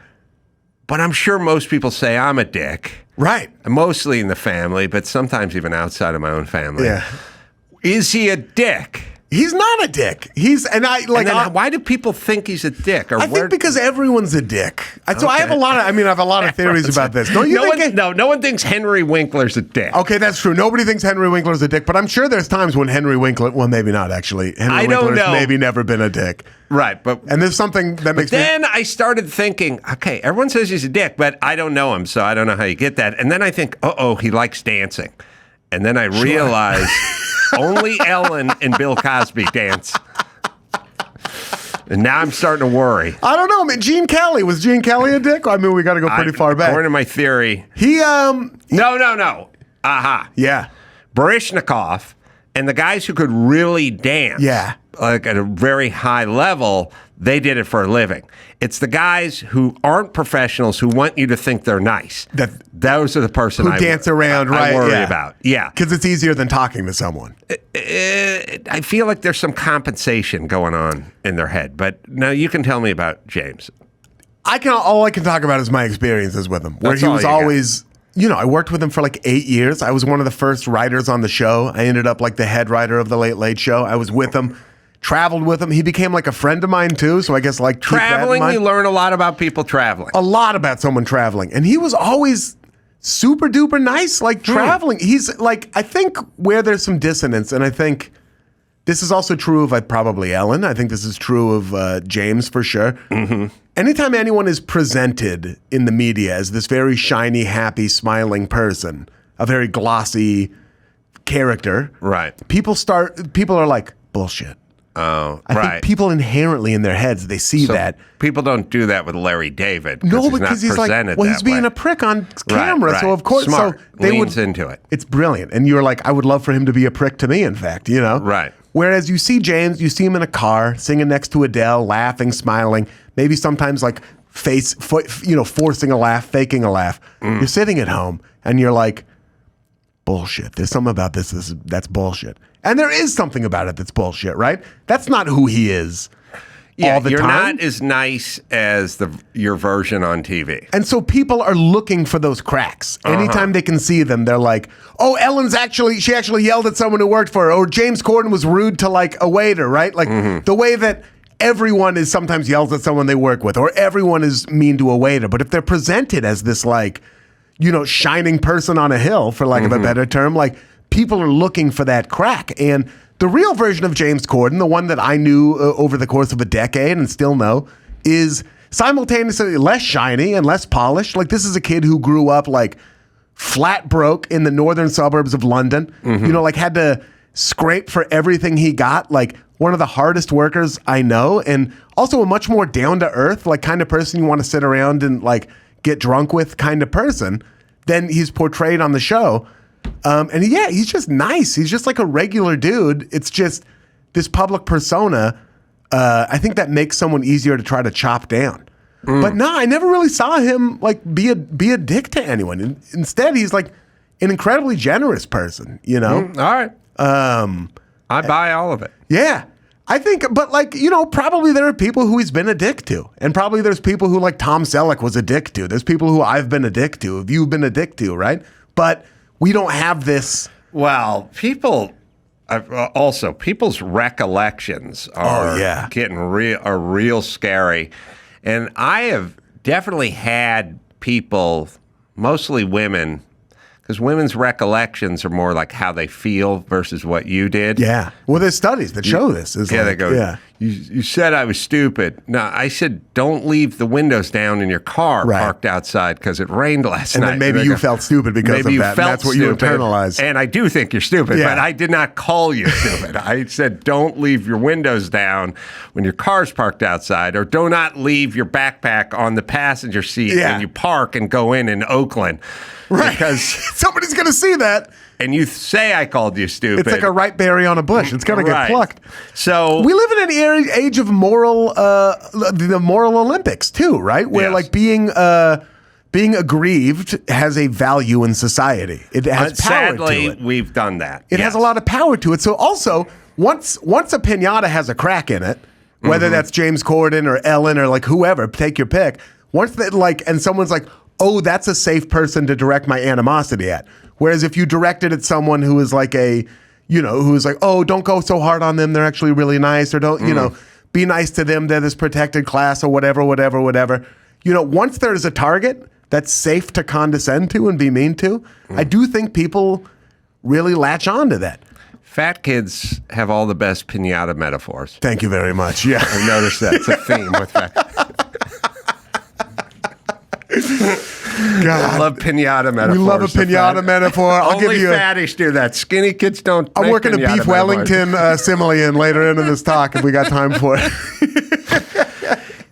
But I'm sure most people say I'm a dick. Right. Mostly in the family, but sometimes even outside of my own family. Yeah. Is he a dick? He's not a dick. Why do people think he's a dick? Or I think because everyone's a dick. So I have a lot of theories about this. Don't you think? No one thinks Henry Winkler's a dick. Okay, that's true. Nobody thinks Henry Winkler's a dick, but I'm sure there's times when Henry Winkler, well, maybe not actually. Henry Winkler's maybe never been a dick. Right, and there's something that makes Then I started thinking, okay, everyone says he's a dick, but I don't know him, so I don't know how you get that. And then I think, he likes dancing. And then I realized only Ellen and Bill Cosby dance. And now I'm starting to worry. I don't know, man. Gene Kelly. Was Gene Kelly a dick? I mean, we got to go pretty far back. According to my theory. No. Aha. Yeah. Baryshnikov and the guys who could really dance. Yeah. Like at a very high level, they did it for a living. It's the guys who aren't professionals who want you to think they're nice. Those are the person who dance around, I right? worry about. Yeah. Because it's easier than talking to someone. I feel like there's some compensation going on in their head. But now you can tell me about James. All I can talk about is my experiences with him. Where That's he all was you always, I worked with him for like 8 years. I was one of the first writers on the show. I ended up like the head writer of the Late Late Show. I was with him. Traveled with him. He became like a friend of mine too. So I guess like traveling, you learn a lot about people traveling. A lot about someone traveling. And he was always super duper nice, like traveling. He's like, I think where there's some dissonance, and I think this is also true of probably Ellen. I think this is true of James for sure. Mm-hmm. Anytime anyone is presented in the media as this very shiny, happy, smiling person, a very glossy character, right? People are like, bullshit. Oh, I think people inherently in their heads, they see that. People don't do that with Larry David. No, because he's like, well, he's being a prick on camera. Right. So of course, smart. So they leans into it. It's brilliant. And you're like, I would love for him to be a prick to me, in fact, Right. Whereas you see James, you see him in a car, singing next to Adele, laughing, smiling, maybe sometimes like forcing a laugh, faking a laugh. You're sitting at home and you're like, bullshit. There's something about this that's bullshit. And there is something about it that's bullshit, right? That's not who he is all the time. You're not as nice as your version on TV. And so people are looking for those cracks. Anytime they can see them, they're like, oh, she actually yelled at someone who worked for her. Or James Corden was rude to like a waiter, right? Like the way that everyone is sometimes yells at someone they work with, or everyone is mean to a waiter. But if they're presented as this like, shining person on a hill, for lack of a better term, like, people are looking for that crack. And The real version of James Corden, the one that I knew over the course of a decade and still know, is simultaneously less shiny and less polished. Like, this is a kid who grew up like flat broke in the northern suburbs of London, like had to scrape for everything he got, like one of the hardest workers I know, and also a much more down to earth, like kind of person you want to sit around and like get drunk with kind of person than he's portrayed on the show. He's just nice. He's just like a regular dude. It's just this public persona. I think that makes someone easier to try to chop down. But no, I never really saw him like be a dick to anyone. Instead, he's like an incredibly generous person, All right. I buy all of it. Yeah. I think, but like, probably there are people who he's been a dick to. And probably there's people who like Tom Selleck was a dick to. There's people who I've been a dick to, if you've been a dick to, right? But we don't have this. Well, people's recollections are getting real scary. And I have definitely had people, mostly women, because women's recollections are more like how they feel versus what you did. Yeah. Well, there's studies that show this. They go, you said I was stupid. No, I said don't leave the windows down in your car parked outside because it rained last night. And then maybe you felt stupid because of that. That's what you internalized. And I do think you're stupid, but I did not call you stupid. I said don't leave your windows down when your car's parked outside, or do not leave your backpack on the passenger seat when you park and go in Oakland. Right. Because somebody's going to see that. And you say I called you stupid. It's like a ripe berry on a bush. It's going to get plucked. So we live in an age of moral, the moral Olympics too, right? Where like being aggrieved has a value in society. It has power to it. We've done that. It has a lot of power to it. So also, once a piñata has a crack in it, whether that's James Corden or Ellen or like whoever, take your pick. Once that and someone's like, oh, that's a safe person to direct my animosity at. Whereas if you directed at someone who is like who is like, oh, don't go so hard on them. They're actually really nice. Or don't, be nice to them. They're this protected class or whatever. Once there's a target that's safe to condescend to and be mean to, I do think people really latch on to that. Fat kids have all the best piñata metaphors. Thank you very much. Yeah. I've noticed that. It's a theme with fat God. I love piñata metaphors. We love a piñata metaphor. I'll Only give you fatties do that. Skinny kids don't. I'm working a beef Wellington simile in later into this talk if we got time for it.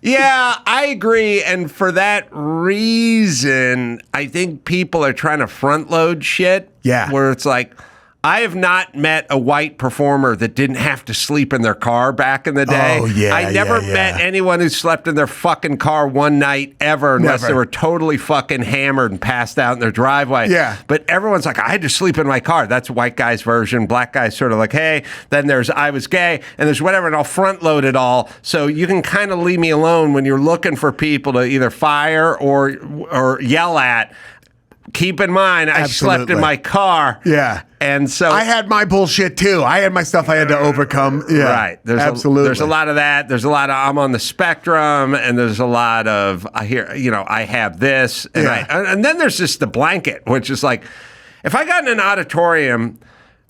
Yeah, I agree. And for that reason, I think people are trying to front load shit. Yeah. Where it's like, I have not met a white performer that didn't have to sleep in their car back in the day. Oh, yeah, I never met anyone who slept in their fucking car one night ever unless they were totally fucking hammered and passed out in their driveway. Yeah. But everyone's like, I had to sleep in my car. That's white guy's version. Black guy's sort of like, hey. Then there's I was gay. And there's whatever. And I'll front load it all. So you can kind of leave me alone when you're looking for people to either fire or yell at. Keep in mind, I slept in my car. Yeah. And so I had my bullshit too. I had my stuff I had to overcome. Yeah. Right. Absolutely. There's a lot of that. There's a lot of I'm on the spectrum, and there's a lot of I have this, and and then there's just the blanket, which is like, if I got in an auditorium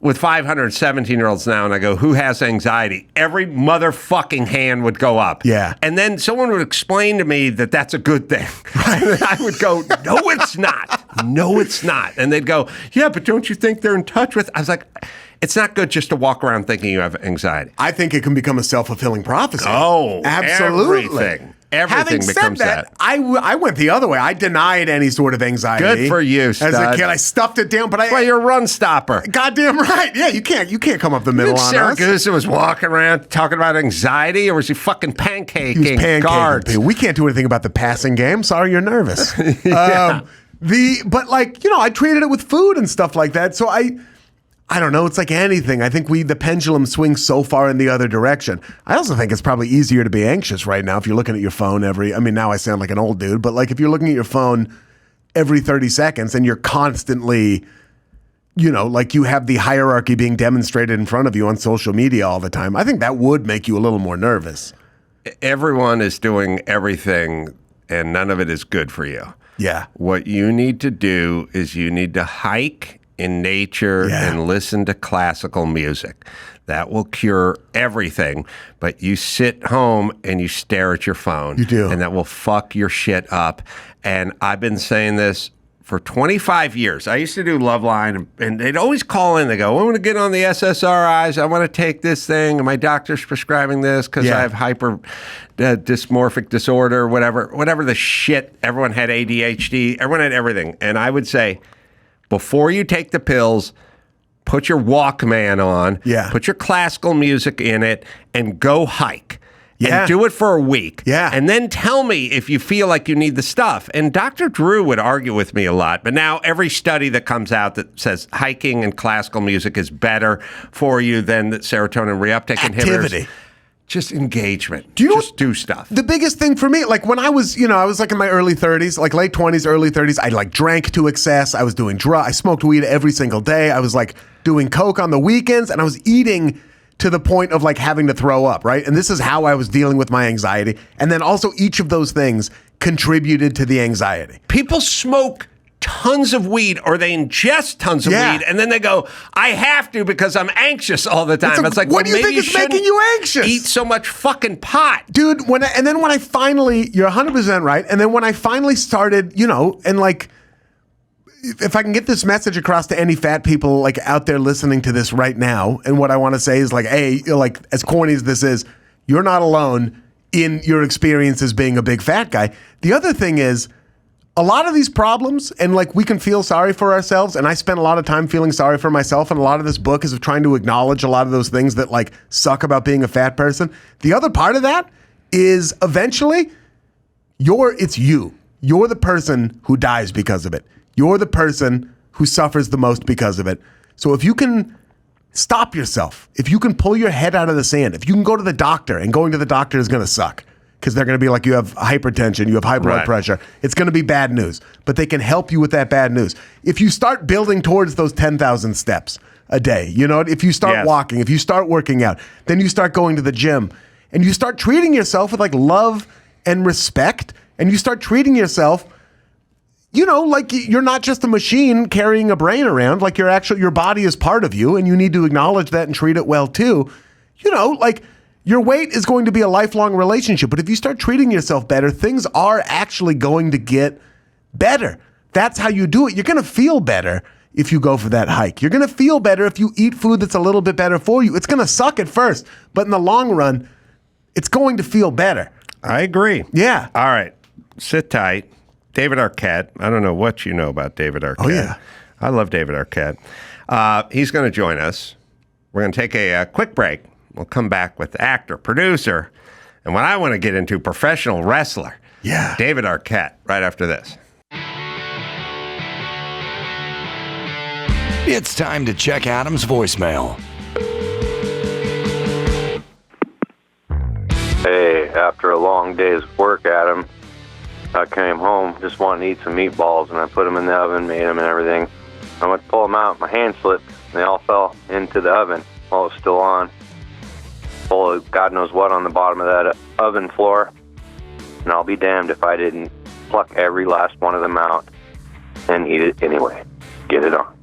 with 517-year-olds now, and I go, who has anxiety? Every motherfucking hand would go up. Yeah. And then someone would explain to me that that's a good thing. Right. I would go, no, it's not. No, it's not. And they'd go, yeah, but don't you think they're in touch with? I was like, it's not good just to walk around thinking you have anxiety. I think it can become a self-fulfilling prophecy. Oh, absolutely. Everything Having becomes said that. I went the other way. I denied any sort of anxiety. Good for you, stud. As a kid, I stuffed it down. But That's why you're a run stopper. Goddamn right. Yeah, you can't come up the middle on us. Saragusa was walking around talking about anxiety, or was he fucking pancaking? He was pancaking guards? people. We can't do anything about the passing game. Sorry, you're nervous. But I treated it with food and stuff like that. So I don't know. It's like anything. I think the pendulum swings so far in the other direction. I also think it's probably easier to be anxious right now if you're looking at your phone now I sound like an old dude, but like if you're looking at your phone every 30 seconds and you're constantly, like you have the hierarchy being demonstrated in front of you on social media all the time, I think that would make you a little more nervous. Everyone is doing everything and none of it is good for you. Yeah. What you need to do is you need to hike in nature and listen to classical music. That will cure everything. But you sit home and you stare at your phone. You do. And that will fuck your shit up. And I've been saying this for 25 years. I used to do Loveline, and they'd always call in. They go, I want to get on the SSRIs. I want to take this thing, and my doctor's prescribing this because I have hyper dysmorphic disorder, whatever the shit. Everyone had ADHD. Everyone had everything. And I would say, before you take the pills, put your Walkman on, put your classical music in it, and go hike. And do it for a week. And then tell me if you feel like you need the stuff. And Dr. Drew would argue with me a lot. But now every study that comes out that says hiking and classical music is better for you than the serotonin reuptake inhibitors. Just engagement. Just do stuff. The biggest thing for me, like when I was, I was like in my early 30s, like late 20s, early 30s, I like drank to excess. I was doing drugs. I smoked weed every single day. I was like doing coke on the weekends, and I was eating to the point of like having to throw up, right? And this is how I was dealing with my anxiety. And then also each of those things contributed to the anxiety. People smoke tons of weed, or they ingest tons of weed, and then they go, I have to because I'm anxious all the time. It's like, what do you think is making you anxious? Eat so much fucking pot. Dude, and then when I finally, you're 100% right, and then when I finally started, and like, if I can get this message across to any fat people like out there listening to this right now, and what I want to say is like, hey, like as corny as this is, you're not alone in your experience as being a big fat guy. The other thing is, a lot of these problems, and like we can feel sorry for ourselves, and I spent a lot of time feeling sorry for myself, and a lot of this book is of trying to acknowledge a lot of those things that like suck about being a fat person. The other part of that is eventually it's you. You're the person who dies because of it. You're the person who suffers the most because of it. So if you can stop yourself, if you can pull your head out of the sand, if you can go to the doctor, and going to the doctor is going to suck because they're going to be like, you have hypertension, you have high blood pressure. It's going to be bad news, but they can help you with that bad news. If you start building towards those 10,000 steps a day, if you start walking, if you start working out, then you start going to the gym, and you start treating yourself with like love and respect, and you start treating yourself like you're not just a machine carrying a brain around, like your body is part of you, and you need to acknowledge that and treat it well too. Like your weight is going to be a lifelong relationship, but if you start treating yourself better, things are actually going to get better. That's how you do it. You're going to feel better if you go for that hike. You're going to feel better if you eat food that's a little bit better for you. It's going to suck at first, but in the long run, it's going to feel better. I agree. Yeah. All right. Sit tight. David Arquette. I don't know what you know about David Arquette. Oh, yeah. I love David Arquette. He's going to join us. We're going to take a quick break. We'll come back with actor, producer, and what I want to get into, professional wrestler. Yeah. David Arquette, right after this. It's time to check Adam's voicemail. Hey, after a long day's work, Adam, I came home just wanting to eat some meatballs, and I put them in the oven, made them and everything. I went to pull them out, my hand slipped, and they all fell into the oven while it was still on. Full of God knows what on the bottom of that oven floor. And I'll be damned if I didn't pluck every last one of them out and eat it anyway. Get it on.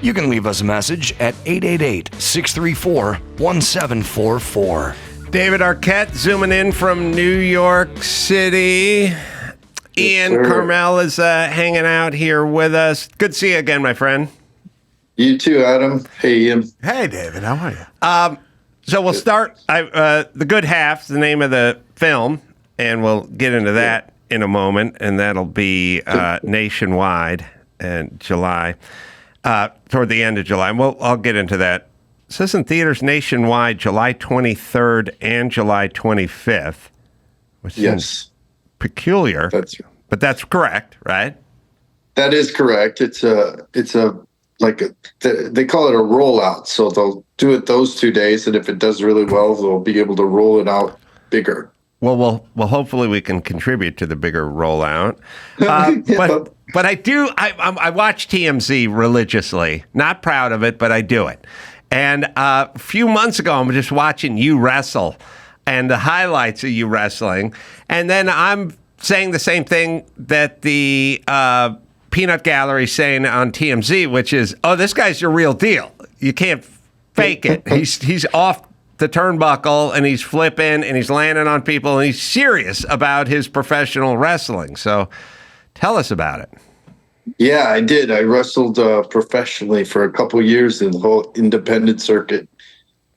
You can leave us a message at 888-634-1744. David Arquette zooming in from New York City. Ian Karmel is hanging out here with us. Good to see you again, my friend. You too, Adam. Hey, Ian. Hey, David. How are you? So we'll start. The Good Half's the name of the film, and we'll get into that in a moment, and that'll be nationwide in July, toward the end of July. And I'll get into that. It says in theaters nationwide July 23rd and July 25th, which is peculiar. But that's correct, right? That is correct. They call it a rollout. So they'll do it those 2 days, and if it does really well, they'll be able to roll it out bigger. Well, hopefully we can contribute to the bigger rollout. But I watch TMZ religiously. Not proud of it, but I do it. And a few months ago, I'm just watching you wrestle and the highlights of you wrestling. And then I'm saying the same thing that the peanut gallery saying on TMZ, which is, "Oh, this guy's your real deal. You can't fake it. He's off the turnbuckle and he's flipping and he's landing on people and he's serious about his professional wrestling." So, tell us about it. Yeah, I did. I wrestled professionally for a couple years in the whole independent circuit.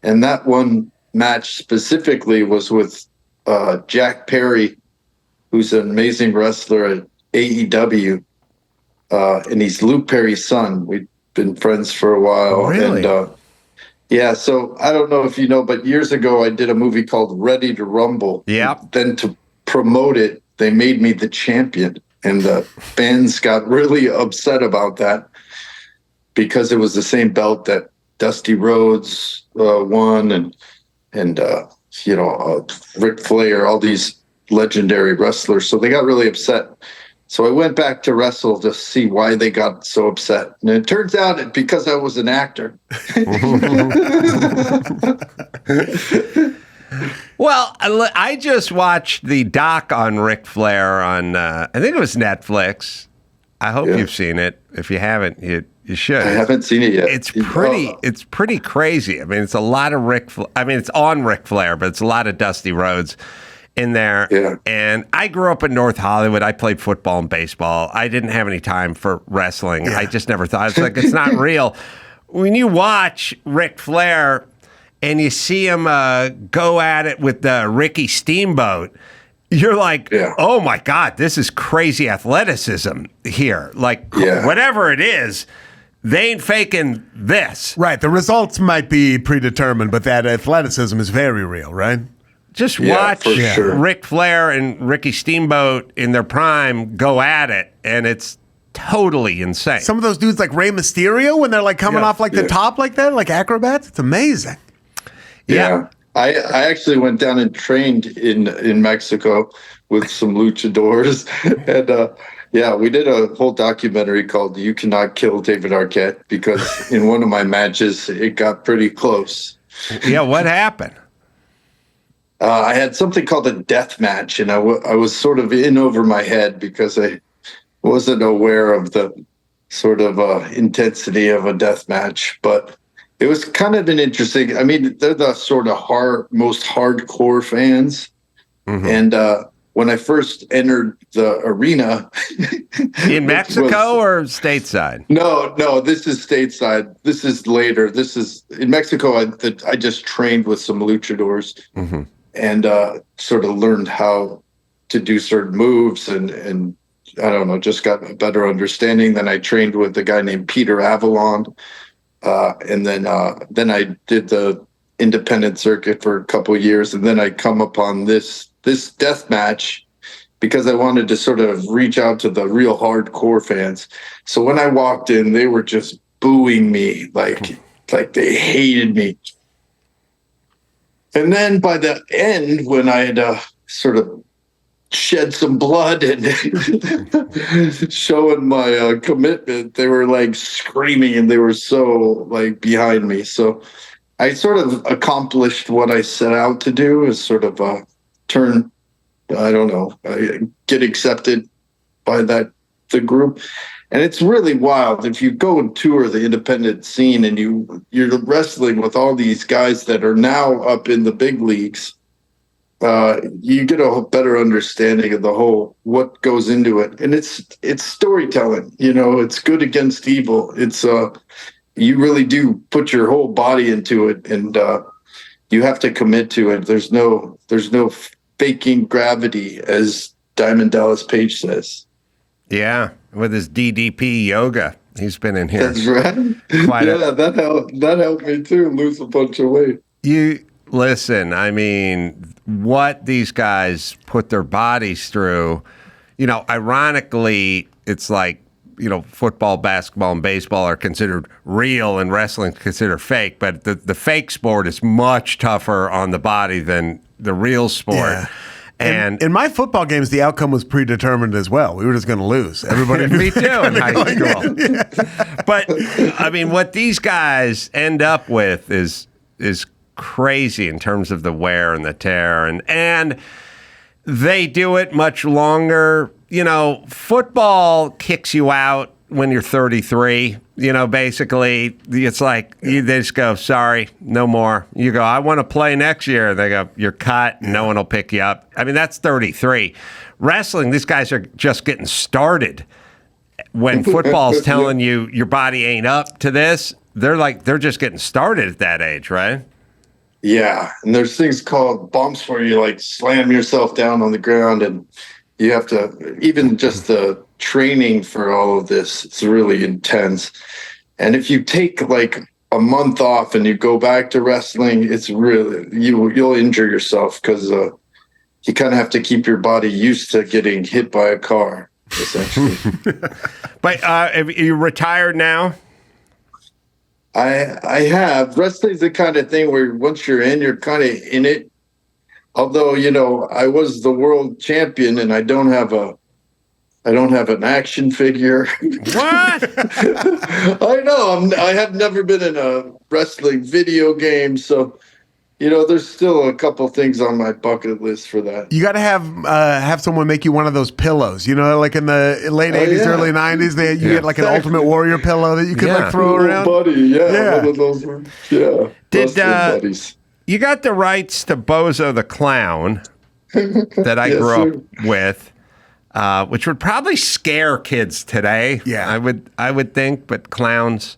And that one match specifically was with Jack Perry, who's an amazing wrestler at AEW. And he's Luke Perry's son. We've been friends for a while. Really? And yeah, so I don't know if you know, but years ago I did a movie called Ready to Rumble. Yeah. Then to promote it, they made me the champion. And the fans got really upset about that because it was the same belt that Dusty Rhodes won and Ric Flair, all these legendary wrestlers. So they got really upset. So I went back to wrestle to see why they got so upset. And it turns out it's because I was an actor. Well, I just watched the doc on Ric Flair on, I think it was Netflix. I hope you've seen it. If you haven't, you should. I haven't seen it yet. It's pretty crazy. I mean, it's a lot of it's on Ric Flair, but it's a lot of Dusty Rhodes in there. Yeah. And I grew up in North Hollywood. I played football and baseball. I didn't have any time for wrestling. I just never thought. It's like, it's not real. When you watch Ric Flair and you see him go at it with Ricky Steamboat, you're like, oh my God, this is crazy athleticism here. Like, whatever it is, they ain't faking this. Right. The results might be predetermined, but that athleticism is very real, right? Just watch Ric Flair and Ricky Steamboat in their prime go at it, and it's totally insane. Some of those dudes like Rey Mysterio, when they're like coming off like the top like that, like acrobats, it's amazing. Yeah. I actually went down and trained in Mexico with some luchadors. And we did a whole documentary called You Cannot Kill David Arquette, because in one of my matches, it got pretty close. Yeah, what happened? I had something called a death match, and I was sort of in over my head because I wasn't aware of the sort of intensity of a death match. But it was kind of an interesting. I mean, they're the sort of most hardcore fans, and when I first entered the arena, in Mexico or stateside? No, this is stateside. This is later. This is in Mexico. I just trained with some luchadors and sort of learned how to do certain moves, and I don't know, just got a better understanding. Then I trained with a guy named Peter Avalon. And then I did the independent circuit for a couple of years, and then I come upon this death match because I wanted to sort of reach out to the real hardcore fans. So when I walked in, they were just booing me like they hated me. And then by the end, when I had sort of shed some blood and showing my commitment, they were like screaming and they were so like behind me. So I sort of accomplished what I set out to do, is sort of get accepted by the group. And it's really wild. If you go and tour the independent scene and you're wrestling with all these guys that are now up in the big leagues, you get a better understanding of the whole, what goes into it. And it's storytelling, it's good against evil. It's you really do put your whole body into it, and you have to commit to it. There's no faking gravity, as Diamond Dallas Page says. Yeah, with his DDP yoga. He's been in here. That's right. That helped me too, lose a bunch of weight. Listen, I mean, what these guys put their bodies through, ironically, it's like, football, basketball, and baseball are considered real and wrestling considered fake, but the fake sport is much tougher on the body than the real sport. Yeah. And in my football games, the outcome was predetermined as well. We were just going to lose. Everybody Me too in high school. Yeah. But, I mean, what these guys end up with is crazy in terms of the wear and the tear, and they do it much longer football kicks you out when you're 33. Basically, it's like they just go, sorry, no more. You go, I want to play next year. They go, you're cut. No one will pick you up. I mean, that's 33. Wrestling, these guys are just getting started. When football's telling you your body ain't up to this, they're just getting started at that age, right? Yeah, and there's things called bumps where you like slam yourself down on the ground, and you have to, even just the training for all of this, it's really intense. And if you take like a month off and you go back to wrestling, it's really, you'll injure yourself because you kind of have to keep your body used to getting hit by a car, essentially. But are you retired now? I have. Wrestling's the kind of thing where once you're in, you're kind of in it. Although, I was the world champion and I don't have an action figure. What? I know. I have never been in a wrestling video game, so there's still a couple things on my bucket list for that. You got to have someone make you one of those pillows. Like in the late 80s, early 90s, you get like an Ultimate Warrior pillow that you could like throw around. Buddy, yeah. One of those ones. Yeah. Did buddies. You got the rights to Bozo the Clown that I grew up with, which would probably scare kids today. Yeah, I would think, but clowns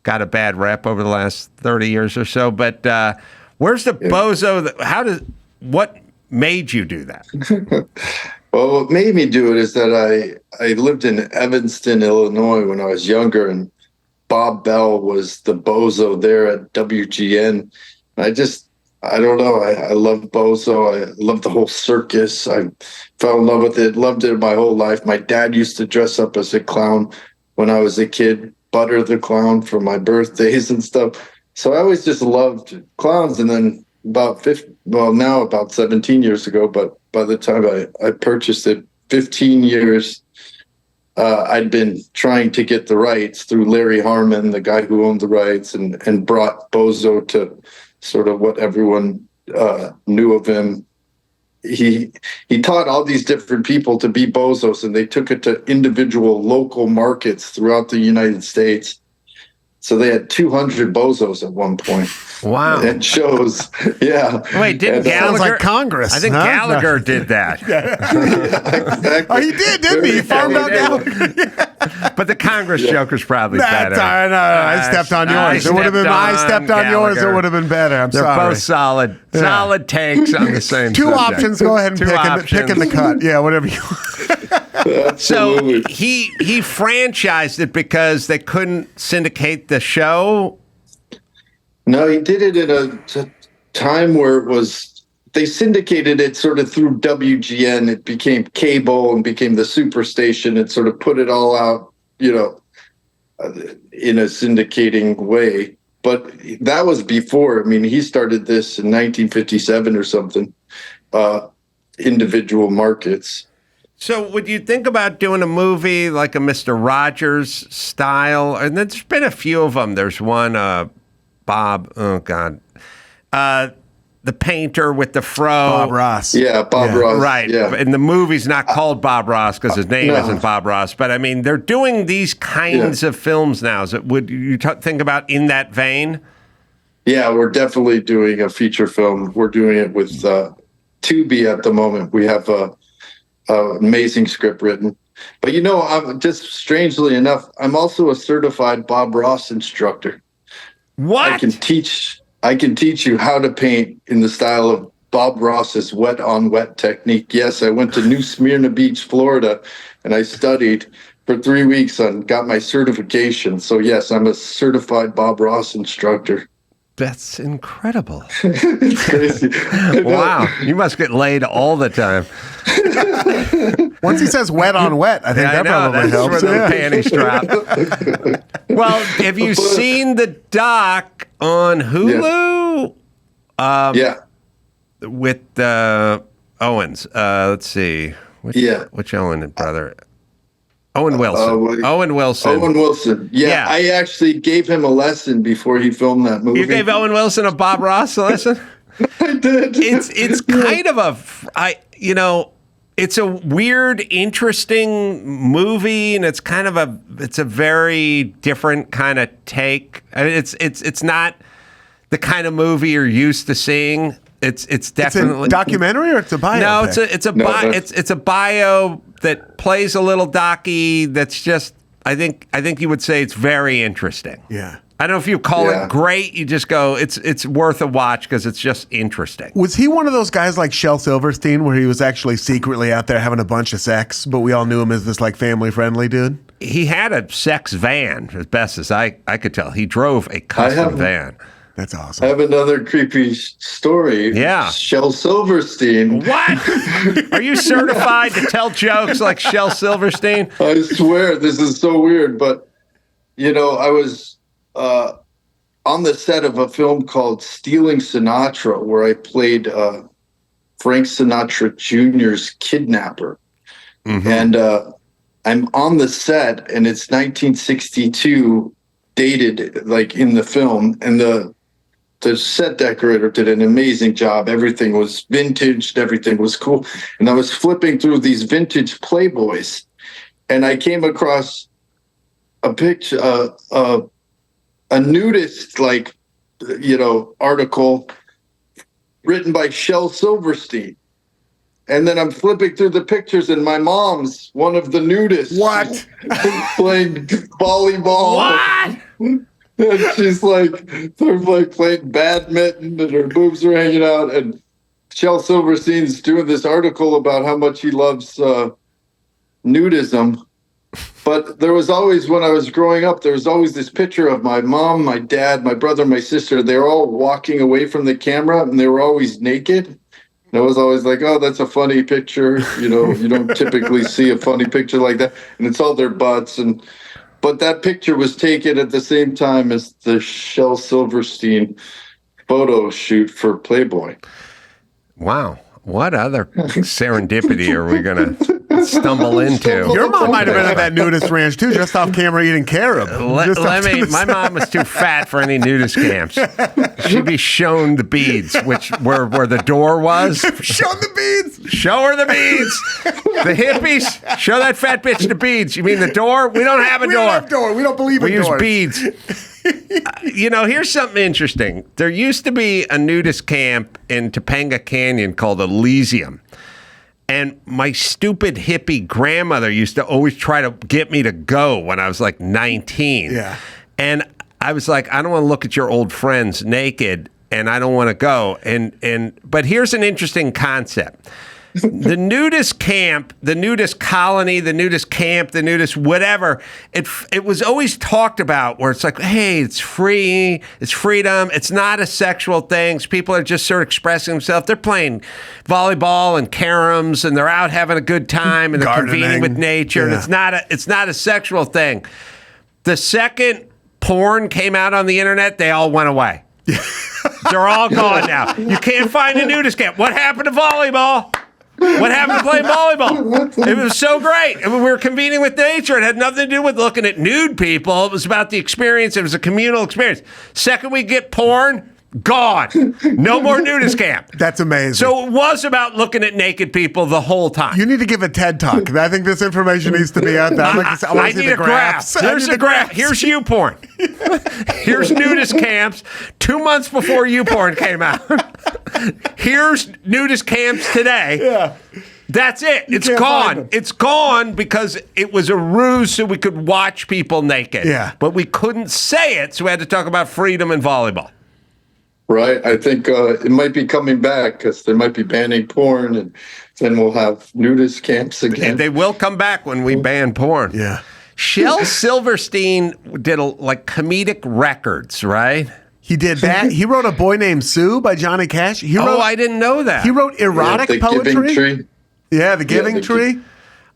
got a bad rep over the last 30 years or so. But where's the Bozo? What made you do that? Well, what made me do it is that I lived in Evanston, Illinois when I was younger, and Bob Bell was the Bozo there at WGN. I don't know. I love Bozo. I love the whole circus. I fell in love with it. Loved it my whole life. My dad used to dress up as a clown when I was a kid, Butter the Clown for my birthdays and stuff. So I always just loved clowns. And then about 17 years ago, but by the time I purchased it, 15 years, I'd been trying to get the rights through Larry Harmon, the guy who owned the rights, and brought Bozo to sort of what everyone knew of him. He taught all these different people to be Bozos, and they took it to individual local markets throughout the United States. So they had 200 Bozos at one point. Wow. At shows. Yeah. Wait, didn't Gallagher? Sounds like Congress. I think Gallagher did that. Exactly. Oh, he didn't he? He farmed out Gallagher. But the Congress joker's probably better. I stepped on yours. It would have been. I stepped on yours. It would have been better. I'm They're sorry. both solid takes on the same. Two subject. options. Go ahead and pick in the cut. Yeah, whatever you want. So he franchised it because they couldn't syndicate the show. No, he did it in a time where they syndicated it sort of through WGN. It became cable and became the Superstation and sort of put it all out, in a syndicating way. But that was before. I mean, he started this in 1957 or something, individual markets. So would you think about doing a movie like a Mr. Rogers style? And there's been a few of them. There's one, Bob, oh God, the painter with the fro. Bob Ross. Yeah, Bob Ross. Right. Yeah. And the movie's not called Bob Ross because his name isn't Bob Ross. But I mean, they're doing these kinds of films now. Would you think about in that vein? Yeah, we're definitely doing a feature film. We're doing it with Tubi at the moment. We have an amazing script written. But I'm just strangely enough, I'm also a certified Bob Ross instructor. What? I can teach you how to paint in the style of Bob Ross's wet on wet technique. Yes, I went to New Smyrna Beach, Florida, and I studied for 3 weeks and got my certification. So yes, I'm a certified Bob Ross instructor. That's incredible. It's crazy. Wow. You must get laid all the time. Once he says wet on wet, I think that probably helps. That's where the panties drop. Well, have you seen the doc on Hulu? Yeah. With Owens. Let's see. Which Owen brother? Owen Wilson. Owen Wilson. Owen Wilson. Yeah, I actually gave him a lesson before he filmed that movie. You gave Owen Wilson a Bob Ross lesson? I did. It's kind of it's a weird, interesting movie, and it's a very different kind of take. I mean, it's not the kind of movie you're used to seeing. It's definitely it's a documentary, or it's a bio. No, it's a bio that plays a little docky. That's just I think you would say it's very interesting. Yeah. I don't know if you call it great. You just go, it's worth a watch because it's just interesting. Was he one of those guys like Shel Silverstein where he was actually secretly out there having a bunch of sex, but we all knew him as this like family-friendly dude? He had a sex van, as best as I could tell. He drove a custom van. That's awesome. I have another creepy story. Yeah. Shel Silverstein. What? Are you certified to tell jokes like Shel Silverstein? I swear, this is so weird. But, I was on the set of a film called Stealing Sinatra, where I played Frank Sinatra Jr.'s kidnapper. Mm-hmm. And I'm on the set, and it's 1962, dated like in the film, and the set decorator did an amazing job. Everything was vintage, everything was cool. And I was flipping through these vintage Playboys, and I came across a picture, a nudist, article written by Shel Silverstein. And then I'm flipping through the pictures, and my mom's one of the nudists. What? Playing volleyball. What? And she's they're playing badminton, and her boobs are hanging out. And Shel Silverstein's doing this article about how much he loves nudism. But there was always, when I was growing up, there was always this picture of my mom, my dad, my brother, my sister. They were all walking away from the camera, and they were always naked. And I was always like, oh, that's a funny picture. You don't typically see a funny picture like that. And it's all their butts. But that picture was taken at the same time as the Shel Silverstein photo shoot for Playboy. Wow. What other serendipity are we going to stumble into? Your mom might have been at that nudist ranch too, just off camera eating carob. My mom was too fat for any nudist camps. She'd be shown the beads, where the door was. Show the beads. Show her the beads. The hippies. Show that fat bitch the beads. You mean the door? We don't have a door. We don't have a door. We don't believe in doors. We use beads. Here's something interesting. There used to be a nudist camp in Topanga Canyon called Elysium. And my stupid hippie grandmother used to always try to get me to go when I was like 19. Yeah. And I was like, I don't want to look at your old friends naked, and I don't want to go. But here's an interesting concept. The nudist camp, the nudist colony, the nudist camp, the nudist whatever, it was always talked about where it's like, hey, it's free, it's freedom, it's not a sexual thing. People are just sort of expressing themselves. They're playing volleyball and caroms, and they're out having a good time, and they're convening with nature, and it's not a sexual thing. The second porn came out on the internet, they all went away. They're all gone now. You can't find a nudist camp. What happened to volleyball? What happened to playing volleyball? It was so great. I mean, we were convening with nature. It had nothing to do with looking at nude people. It was about the experience. It was a communal experience. Second we get porn, gone. No more nudist camp. That's amazing. So it was about looking at naked people the whole time. You need to give a TED Talk. I think this information needs to be out there. I need a graph. Here's a graph. Here's YouPorn. Here's nudist camps 2 months before YouPorn came out. Here's nudist camps today. Yeah. That's it. It's gone. It's gone because it was a ruse so we could watch people naked. Yeah. But we couldn't say it, so we had to talk about freedom and volleyball. Right. I think it might be coming back because they might be banning porn, and then we'll have nudist camps again. And they will come back when we ban porn. Yeah. Shel Silverstein did comedic records, right? He did that. He wrote A Boy Named Sue by Johnny Cash. I didn't know that. He wrote erotic the poetry. Giving Tree. Yeah, The Giving Tree.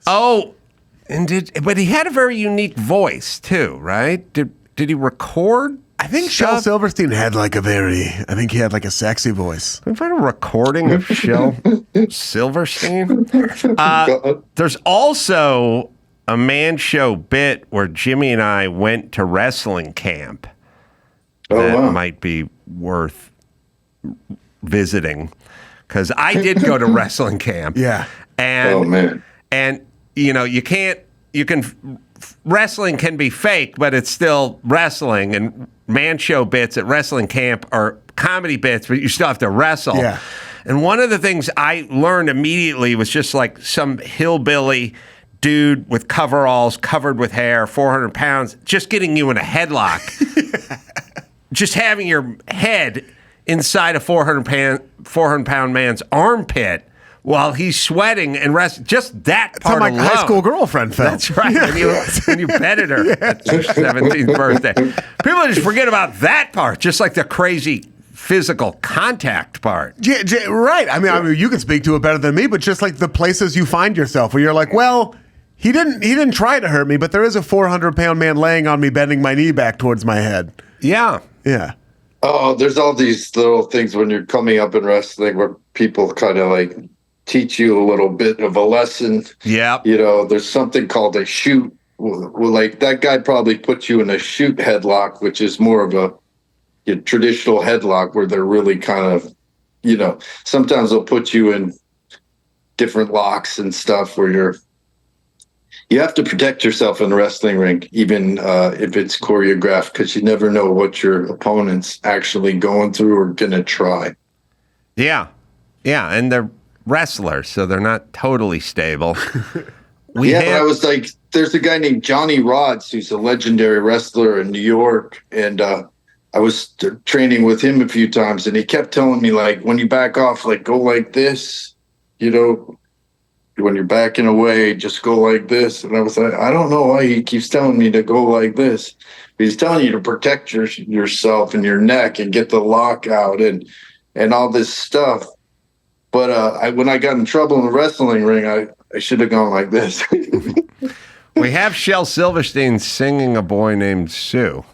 But he had a very unique voice too, right? Did he record? I think Shel Silverstein had I think he had like a sexy voice. Can we find a recording of Shel Silverstein? There's also a man show bit where Jimmy and I went to wrestling camp. That might be worth visiting because I did go to wrestling camp. Yeah. And, Oh, man. And, wrestling can be fake, but it's still wrestling. And man show bits at wrestling camp are comedy bits, but you still have to wrestle. Yeah. And one of the things I learned immediately was just like some hillbilly dude with coveralls, covered with hair, 400 pounds, just getting you in a headlock. Just having your head inside a 400-pound man's armpit while he's sweating and resting. Just that part That's how my alone. high school girlfriend felt. That's right. When you petted her at your 17th birthday. People just forget about that part, just like the crazy physical contact part. Yeah, right. I mean, you can speak to it better than me, but just like the places you find yourself where you're like, well, he didn't try to hurt me, but there is a 400-pound man laying on me, bending my knee back towards my head. Yeah. Yeah. Oh, there's all these little things when you're coming up in wrestling where people kind of like teach you a little bit of a lesson. Yeah. There's something called a shoot. Well, like that guy probably put you in a shoot headlock, which is more of a traditional headlock where they're really kind of, sometimes they'll put you in different locks and stuff where you have to protect yourself in the wrestling ring, even if it's choreographed, because you never know what your opponent's actually going through or going to try. Yeah. Yeah. And they're wrestlers, so they're not totally stable. But I was like, there's a guy named Johnny Rodz who's a legendary wrestler in New York. And I was training with him a few times, and he kept telling me, like, when you back off, like, go like this, when you're backing away, just go like this. And I was like, I don't know why he keeps telling me to go like this. But he's telling you to protect yourself and your neck and get the lock out and all this stuff. But when I got in trouble in the wrestling ring, I should have gone like this. We have Shel Silverstein singing A Boy Named Sue.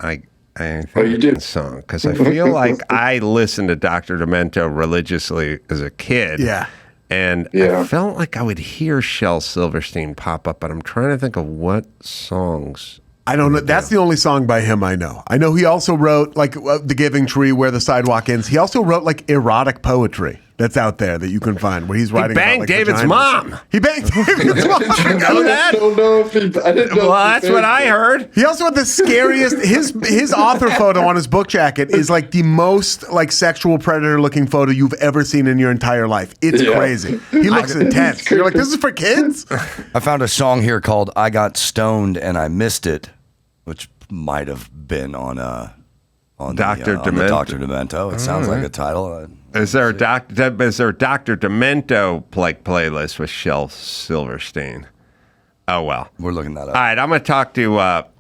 I think you do? the song, because I feel like I listened to Dr. Demento religiously as a kid. Yeah. And I felt like I would hear Shel Silverstein pop up, but I'm trying to think of what songs. I don't know. That's the only song by him I know. I know he also wrote like The Giving Tree, Where the Sidewalk Ends. He also wrote like erotic poetry that's out there that you can find where he's writing He banged about, like, David's vaginas. mom. He banged David's mom. Did you know that? I don't know if I didn't know. Well, that's what I heard. He also had the scariest. His author photo on his book jacket is like the most like sexual predator looking photo you've ever seen in your entire life. It's crazy. He looks intense. You're like, this is for kids? I found a song here called "I Got Stoned and I Missed It," which might have been on Dr. Demento. Dr. Demento. It sounds like a title. Is there a Dr. Demento playlist with Shel Silverstein? Oh well, we're looking that up. All right, I'm going to talk to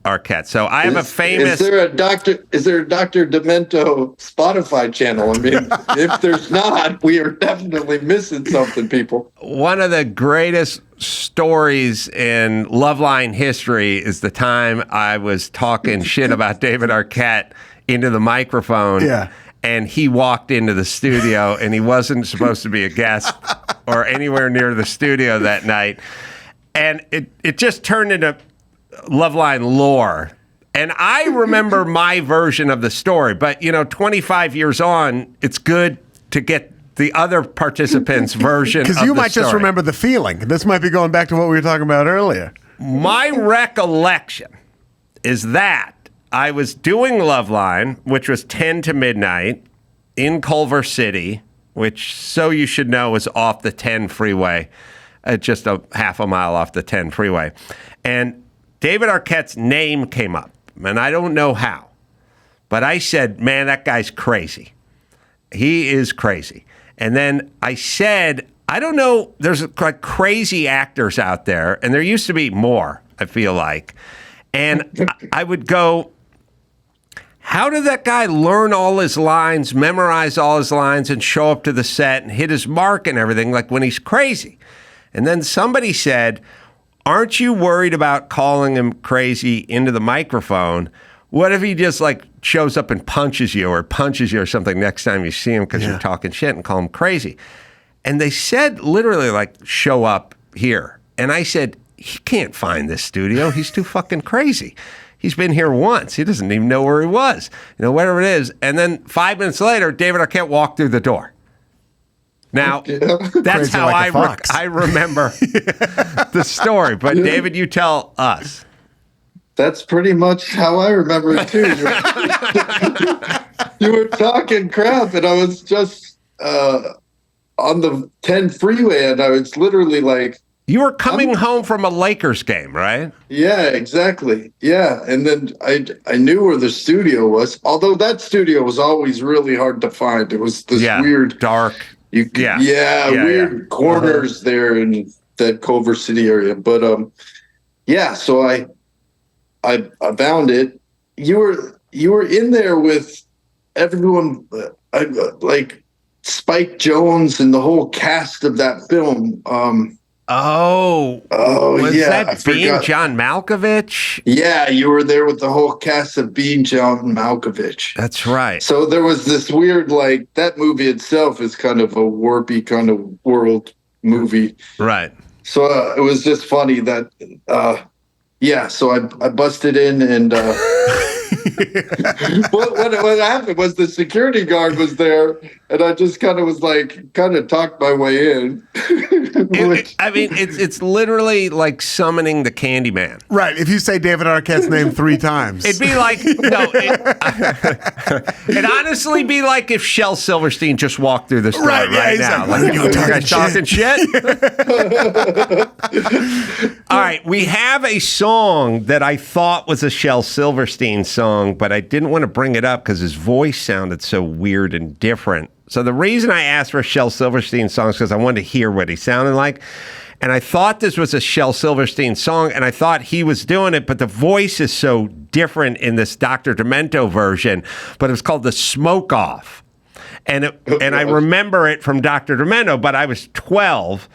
Arquette. So I have a famous. Is there a Dr. Demento Spotify channel? I mean, if there's not, we are definitely missing something, people. One of the greatest stories in Loveline history is the time I was talking shit about David Arquette into the microphone. Yeah. And he walked into the studio, and he wasn't supposed to be a guest or anywhere near the studio that night. And it just turned into Loveline lore. And I remember my version of the story. But, 25 years on, it's good to get the other participants' version of the story. Because you might just remember the feeling. This might be going back to what we were talking about earlier. My recollection is that I was doing Loveline, which was 10 to midnight in Culver City, which, so you should know, is off the 10 freeway, just a half a mile off the 10 freeway. And David Arquette's name came up, and I don't know how. But I said, man, that guy's crazy. He is crazy. And then I said, I don't know, there's like crazy actors out there, and there used to be more, I feel like. And I would go, how did that guy learn all his lines, memorize all his lines, and show up to the set and hit his mark and everything like when he's crazy? And then somebody said, aren't you worried about calling him crazy into the microphone? What if he just like shows up and punches you or something next time you see him because you're talking shit, and call him crazy? And they said literally like, show up here. And I said, he can't find this studio. He's too fucking crazy. He's been here once. He doesn't even know where he was, whatever it is. And then 5 minutes later, David Arquette walked through the door. Now, Yeah. that's Crazy how like a fox. I remember the story. But David, you tell us. That's pretty much how I remember it too. You were talking crap, and I was just on the 10 freeway, and I was literally like, You were coming home from a Lakers game, right? yeah, exactly. Yeah. And then I knew where the studio was, although that studio was always really hard to find. It was this weird, dark. Weird corners there in that Culver City area. But so I found it. You were in there with everyone, like Spike Jonze and the whole cast of that film. Was yeah, that Being John Malkovich? Yeah, you were there with the whole cast of Being John Malkovich. That's right. So there was this weird, like, that movie itself is kind of a warpy kind of world movie. Right. So it was just funny that, so I busted in and what happened was the security guard was there and I just kind of talked my way in. It's literally like summoning the Candyman. Right. If you say David Arquette's name 3 times. It'd be like, it'd honestly be like if Shel Silverstein just walked through the store right now. Like, you guys talking shit? All right. We have a song that I thought was a Shel Silverstein song, but I didn't want to bring it up because his voice sounded so weird and different. So the reason I asked for Shel Silverstein songs because I wanted to hear what he sounded like. And I thought this was a Shel Silverstein song, and I thought he was doing it, but the voice is so different in this Dr. Demento version, but it was called The Smoke Off. And I remember it from Dr. Demento, but I was 12,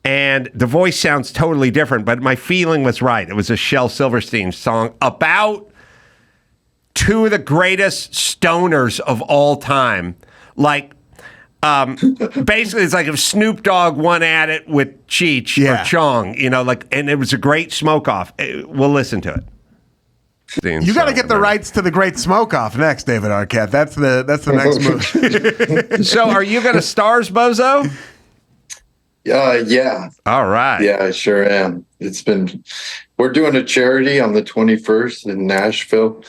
and the voice sounds totally different, but my feeling was right. It was a Shel Silverstein song about 2 of the greatest stoners of all time. Like, basically, it's like if Snoop Dogg went at it with Cheech or Chong, and it was a great smoke off. We'll listen to it. You got to get the rights to the Great Smoke Off next, David Arquette. That's the next move. So, are you going to stars, Bozo? Yeah. All right. Yeah, I sure am. We're doing a charity on the 21st in Nashville.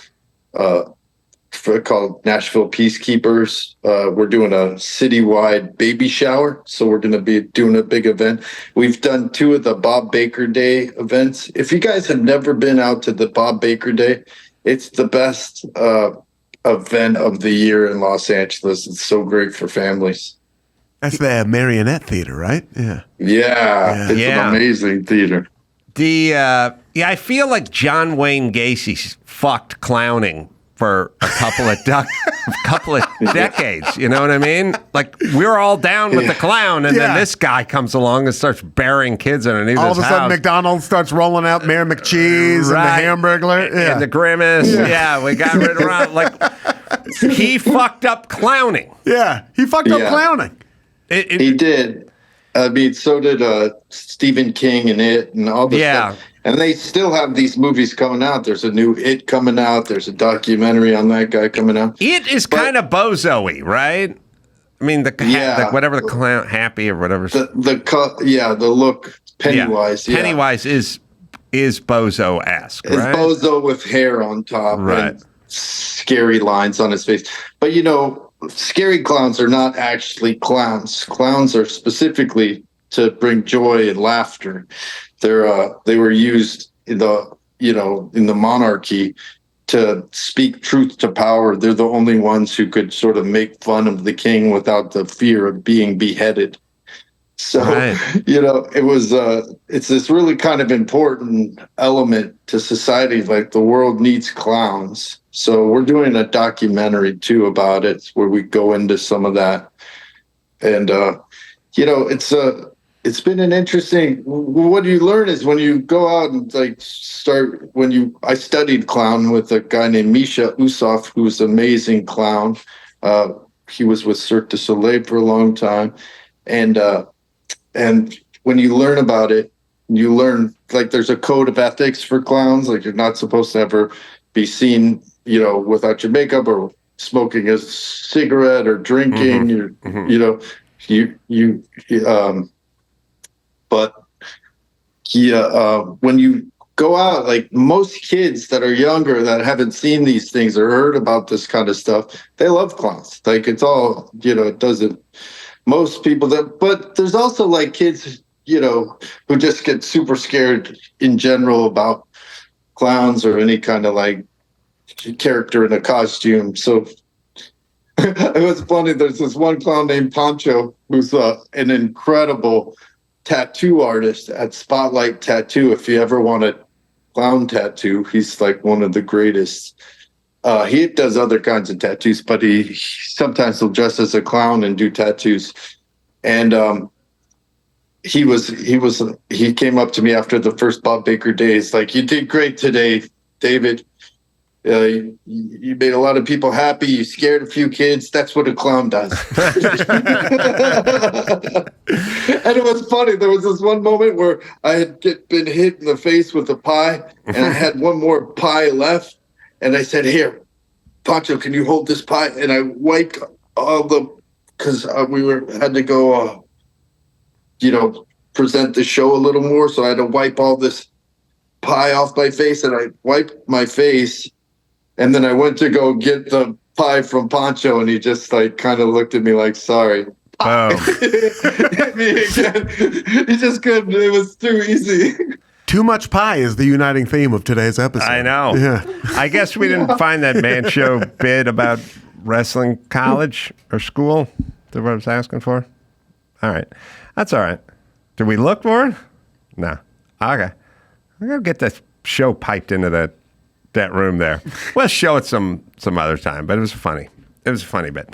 Called Nashville Peacekeepers. We're doing a citywide baby shower, so we're going to be doing a big event. We've done 2 of the Bob Baker Day events. If you guys have never been out to the Bob Baker Day, it's the best event of the year in Los Angeles. It's so great for families. That's the Marionette Theater, right? Yeah. It's an amazing theater. I feel like John Wayne Gacy fucked clowning for a couple of decades. You know what I mean? Like, we're all down with the clown, and then this guy comes along and starts burying kids underneath all his house. All of a sudden, McDonald's starts rolling out Mayor McCheese and the Hamburglar. And the Grimace. Yeah, we got rid of like, he fucked up clowning. Yeah, he fucked up clowning. He did. I mean, so did Stephen King and It and all this stuff. And they still have these movies coming out. There's a new It coming out. There's a documentary on that guy coming out. It is kind of Bozo-y, right? I mean, whatever the clown, Happy or whatever. The look, Pennywise. Yeah. Pennywise is Bozo-esque, right? It's Bozo with hair on top and scary lines on his face. But, scary clowns are not actually clowns. Clowns are specifically to bring joy and laughter. They were used in the monarchy to speak truth to power. They're the only ones who could sort of make fun of the king without the fear of being beheaded. So, it was it's this really kind of important element to society. Like, the world needs clowns. So we're doing a documentary too about it, where we go into some of that. And it's been an interesting. What you learn is when you go out and I studied clown with a guy named Misha Usov, who's an amazing clown. He was with Cirque du Soleil for a long time, and when you learn about it, you learn there's a code of ethics for clowns. Like, you're not supposed to ever be seen, without your makeup or smoking a cigarette or drinking. but when you go out, like most kids that are younger that haven't seen these things or heard about this kind of stuff, they love clowns. Like it's all, it doesn't, most people but there's also like kids, who just get super scared in general about clowns or any kind of like character in a costume. So it was funny. There's this one clown named Pancho who's an incredible tattoo artist at Spotlight Tattoo. If you ever want a clown tattoo, he's like one of the greatest. He does other kinds of tattoos, but he sometimes will dress as a clown and do tattoos. And he came up to me after the first Bob Baker days, like, "You did great today, David. You made a lot of people happy. You scared a few kids. That's what a clown does." And it was funny. There was this one moment where I had been hit in the face with a pie, and I had one more pie left. And I said, "Here, Pancho, can you hold this pie?" And I wiped all because we had to go, present the show a little more. So I had to wipe all this pie off my face, and I wiped my face. And then I went to go get the pie from Pancho, and he just like kind of looked at me like, "Sorry." Oh. Hit me again. He just couldn't. It was too easy. Too much pie is the uniting theme of today's episode. I know. Yeah. I guess we didn't find that man show bit about wrestling college or school. That's what I was asking for. All right. That's all right. Did we look for it? No. Okay. I'm going to get that show piped into that room there. We'll show it some other time, but it was funny. It was a funny bit.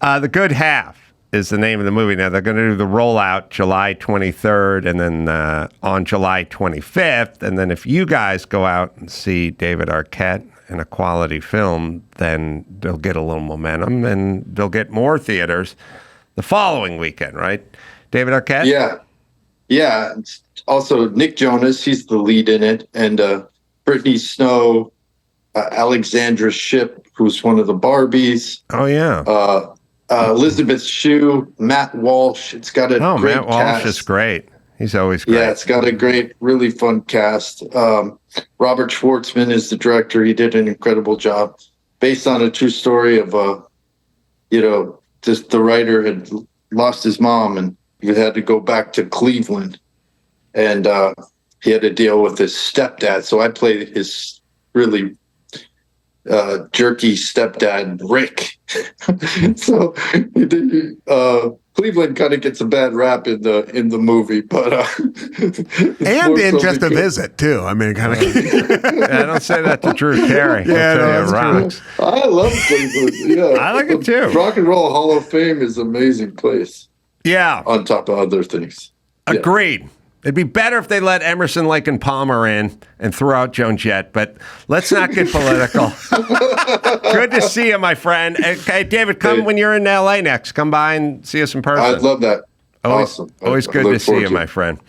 The Good Half is the name of the movie. Now, they're going to do the rollout July 23rd and then on July 25th. And then if you guys go out and see David Arquette in a quality film, then they'll get a little momentum and they'll get more theaters the following weekend, right? David Arquette? Yeah. Yeah. It's also Nick Jonas, he's the lead in it. And Brittany Snow, Alexandra Shipp, who's one of the Barbies. Oh, yeah. Elizabeth Shue, Matt Walsh. It's got a great Matt Walsh cast. is great. He's always great. Yeah, it's got a great, really fun cast. Robert Schwartzman is the director. He did an incredible job. Based on a true story of, just the writer had lost his mom and he had to go back to Cleveland. And he had to deal with his stepdad. So I played his really jerky stepdad, Rick. So Cleveland kind of gets a bad rap in the movie, but and in Just a Visit too. I mean, kind of. I don't say that to Drew Carey. Yeah, no, rocks. I love Cleveland. Yeah, I like it too. Rock and Roll Hall of Fame is an amazing place. Yeah, on top of other things. Agreed. It'd be better if they let Emerson, Lake and Palmer in and threw out Joan Jett, but let's not get political. Good to see you, my friend. Okay, David, come when you're in L.A. next. Come by and see us in person. I'd love that. Awesome. Always good to see you, my friend.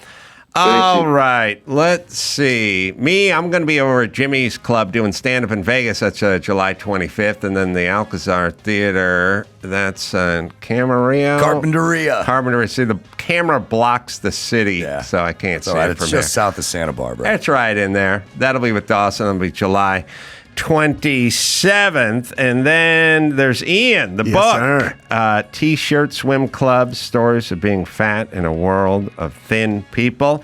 All right, let's see. I'm going to be over at Jimmy's Club doing stand-up in Vegas. That's July 25th. And then the Alcazar Theater, that's in Camarillo. Carpinteria. See, the camera blocks the city, so I can't see it from there. It's just south of Santa Barbara. That's right in there. That'll be with Dawson. It'll be July 27th. And then there's Ian, the book. T-shirt, swim clubs, stories of being fat in a world of thin people.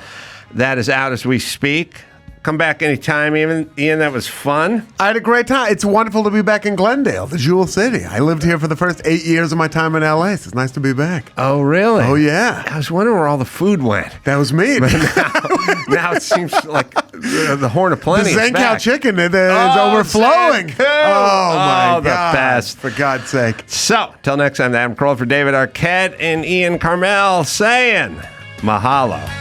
That is out as we speak. Come back anytime, Ian. That was fun. I had a great time. It's wonderful to be back in Glendale, the Jewel City. I lived here for the first 8 years of my time in LA, so it's nice to be back. Oh, really? Oh, yeah. I was wondering where all the food went. That was me. Now it seems like the Horn of Plenty the is back. Zenkow chicken is overflowing. Oh, my God. The best. For God's sake. So, till next time, Adam Carolla for David Arquette and Ian Karmel saying mahalo.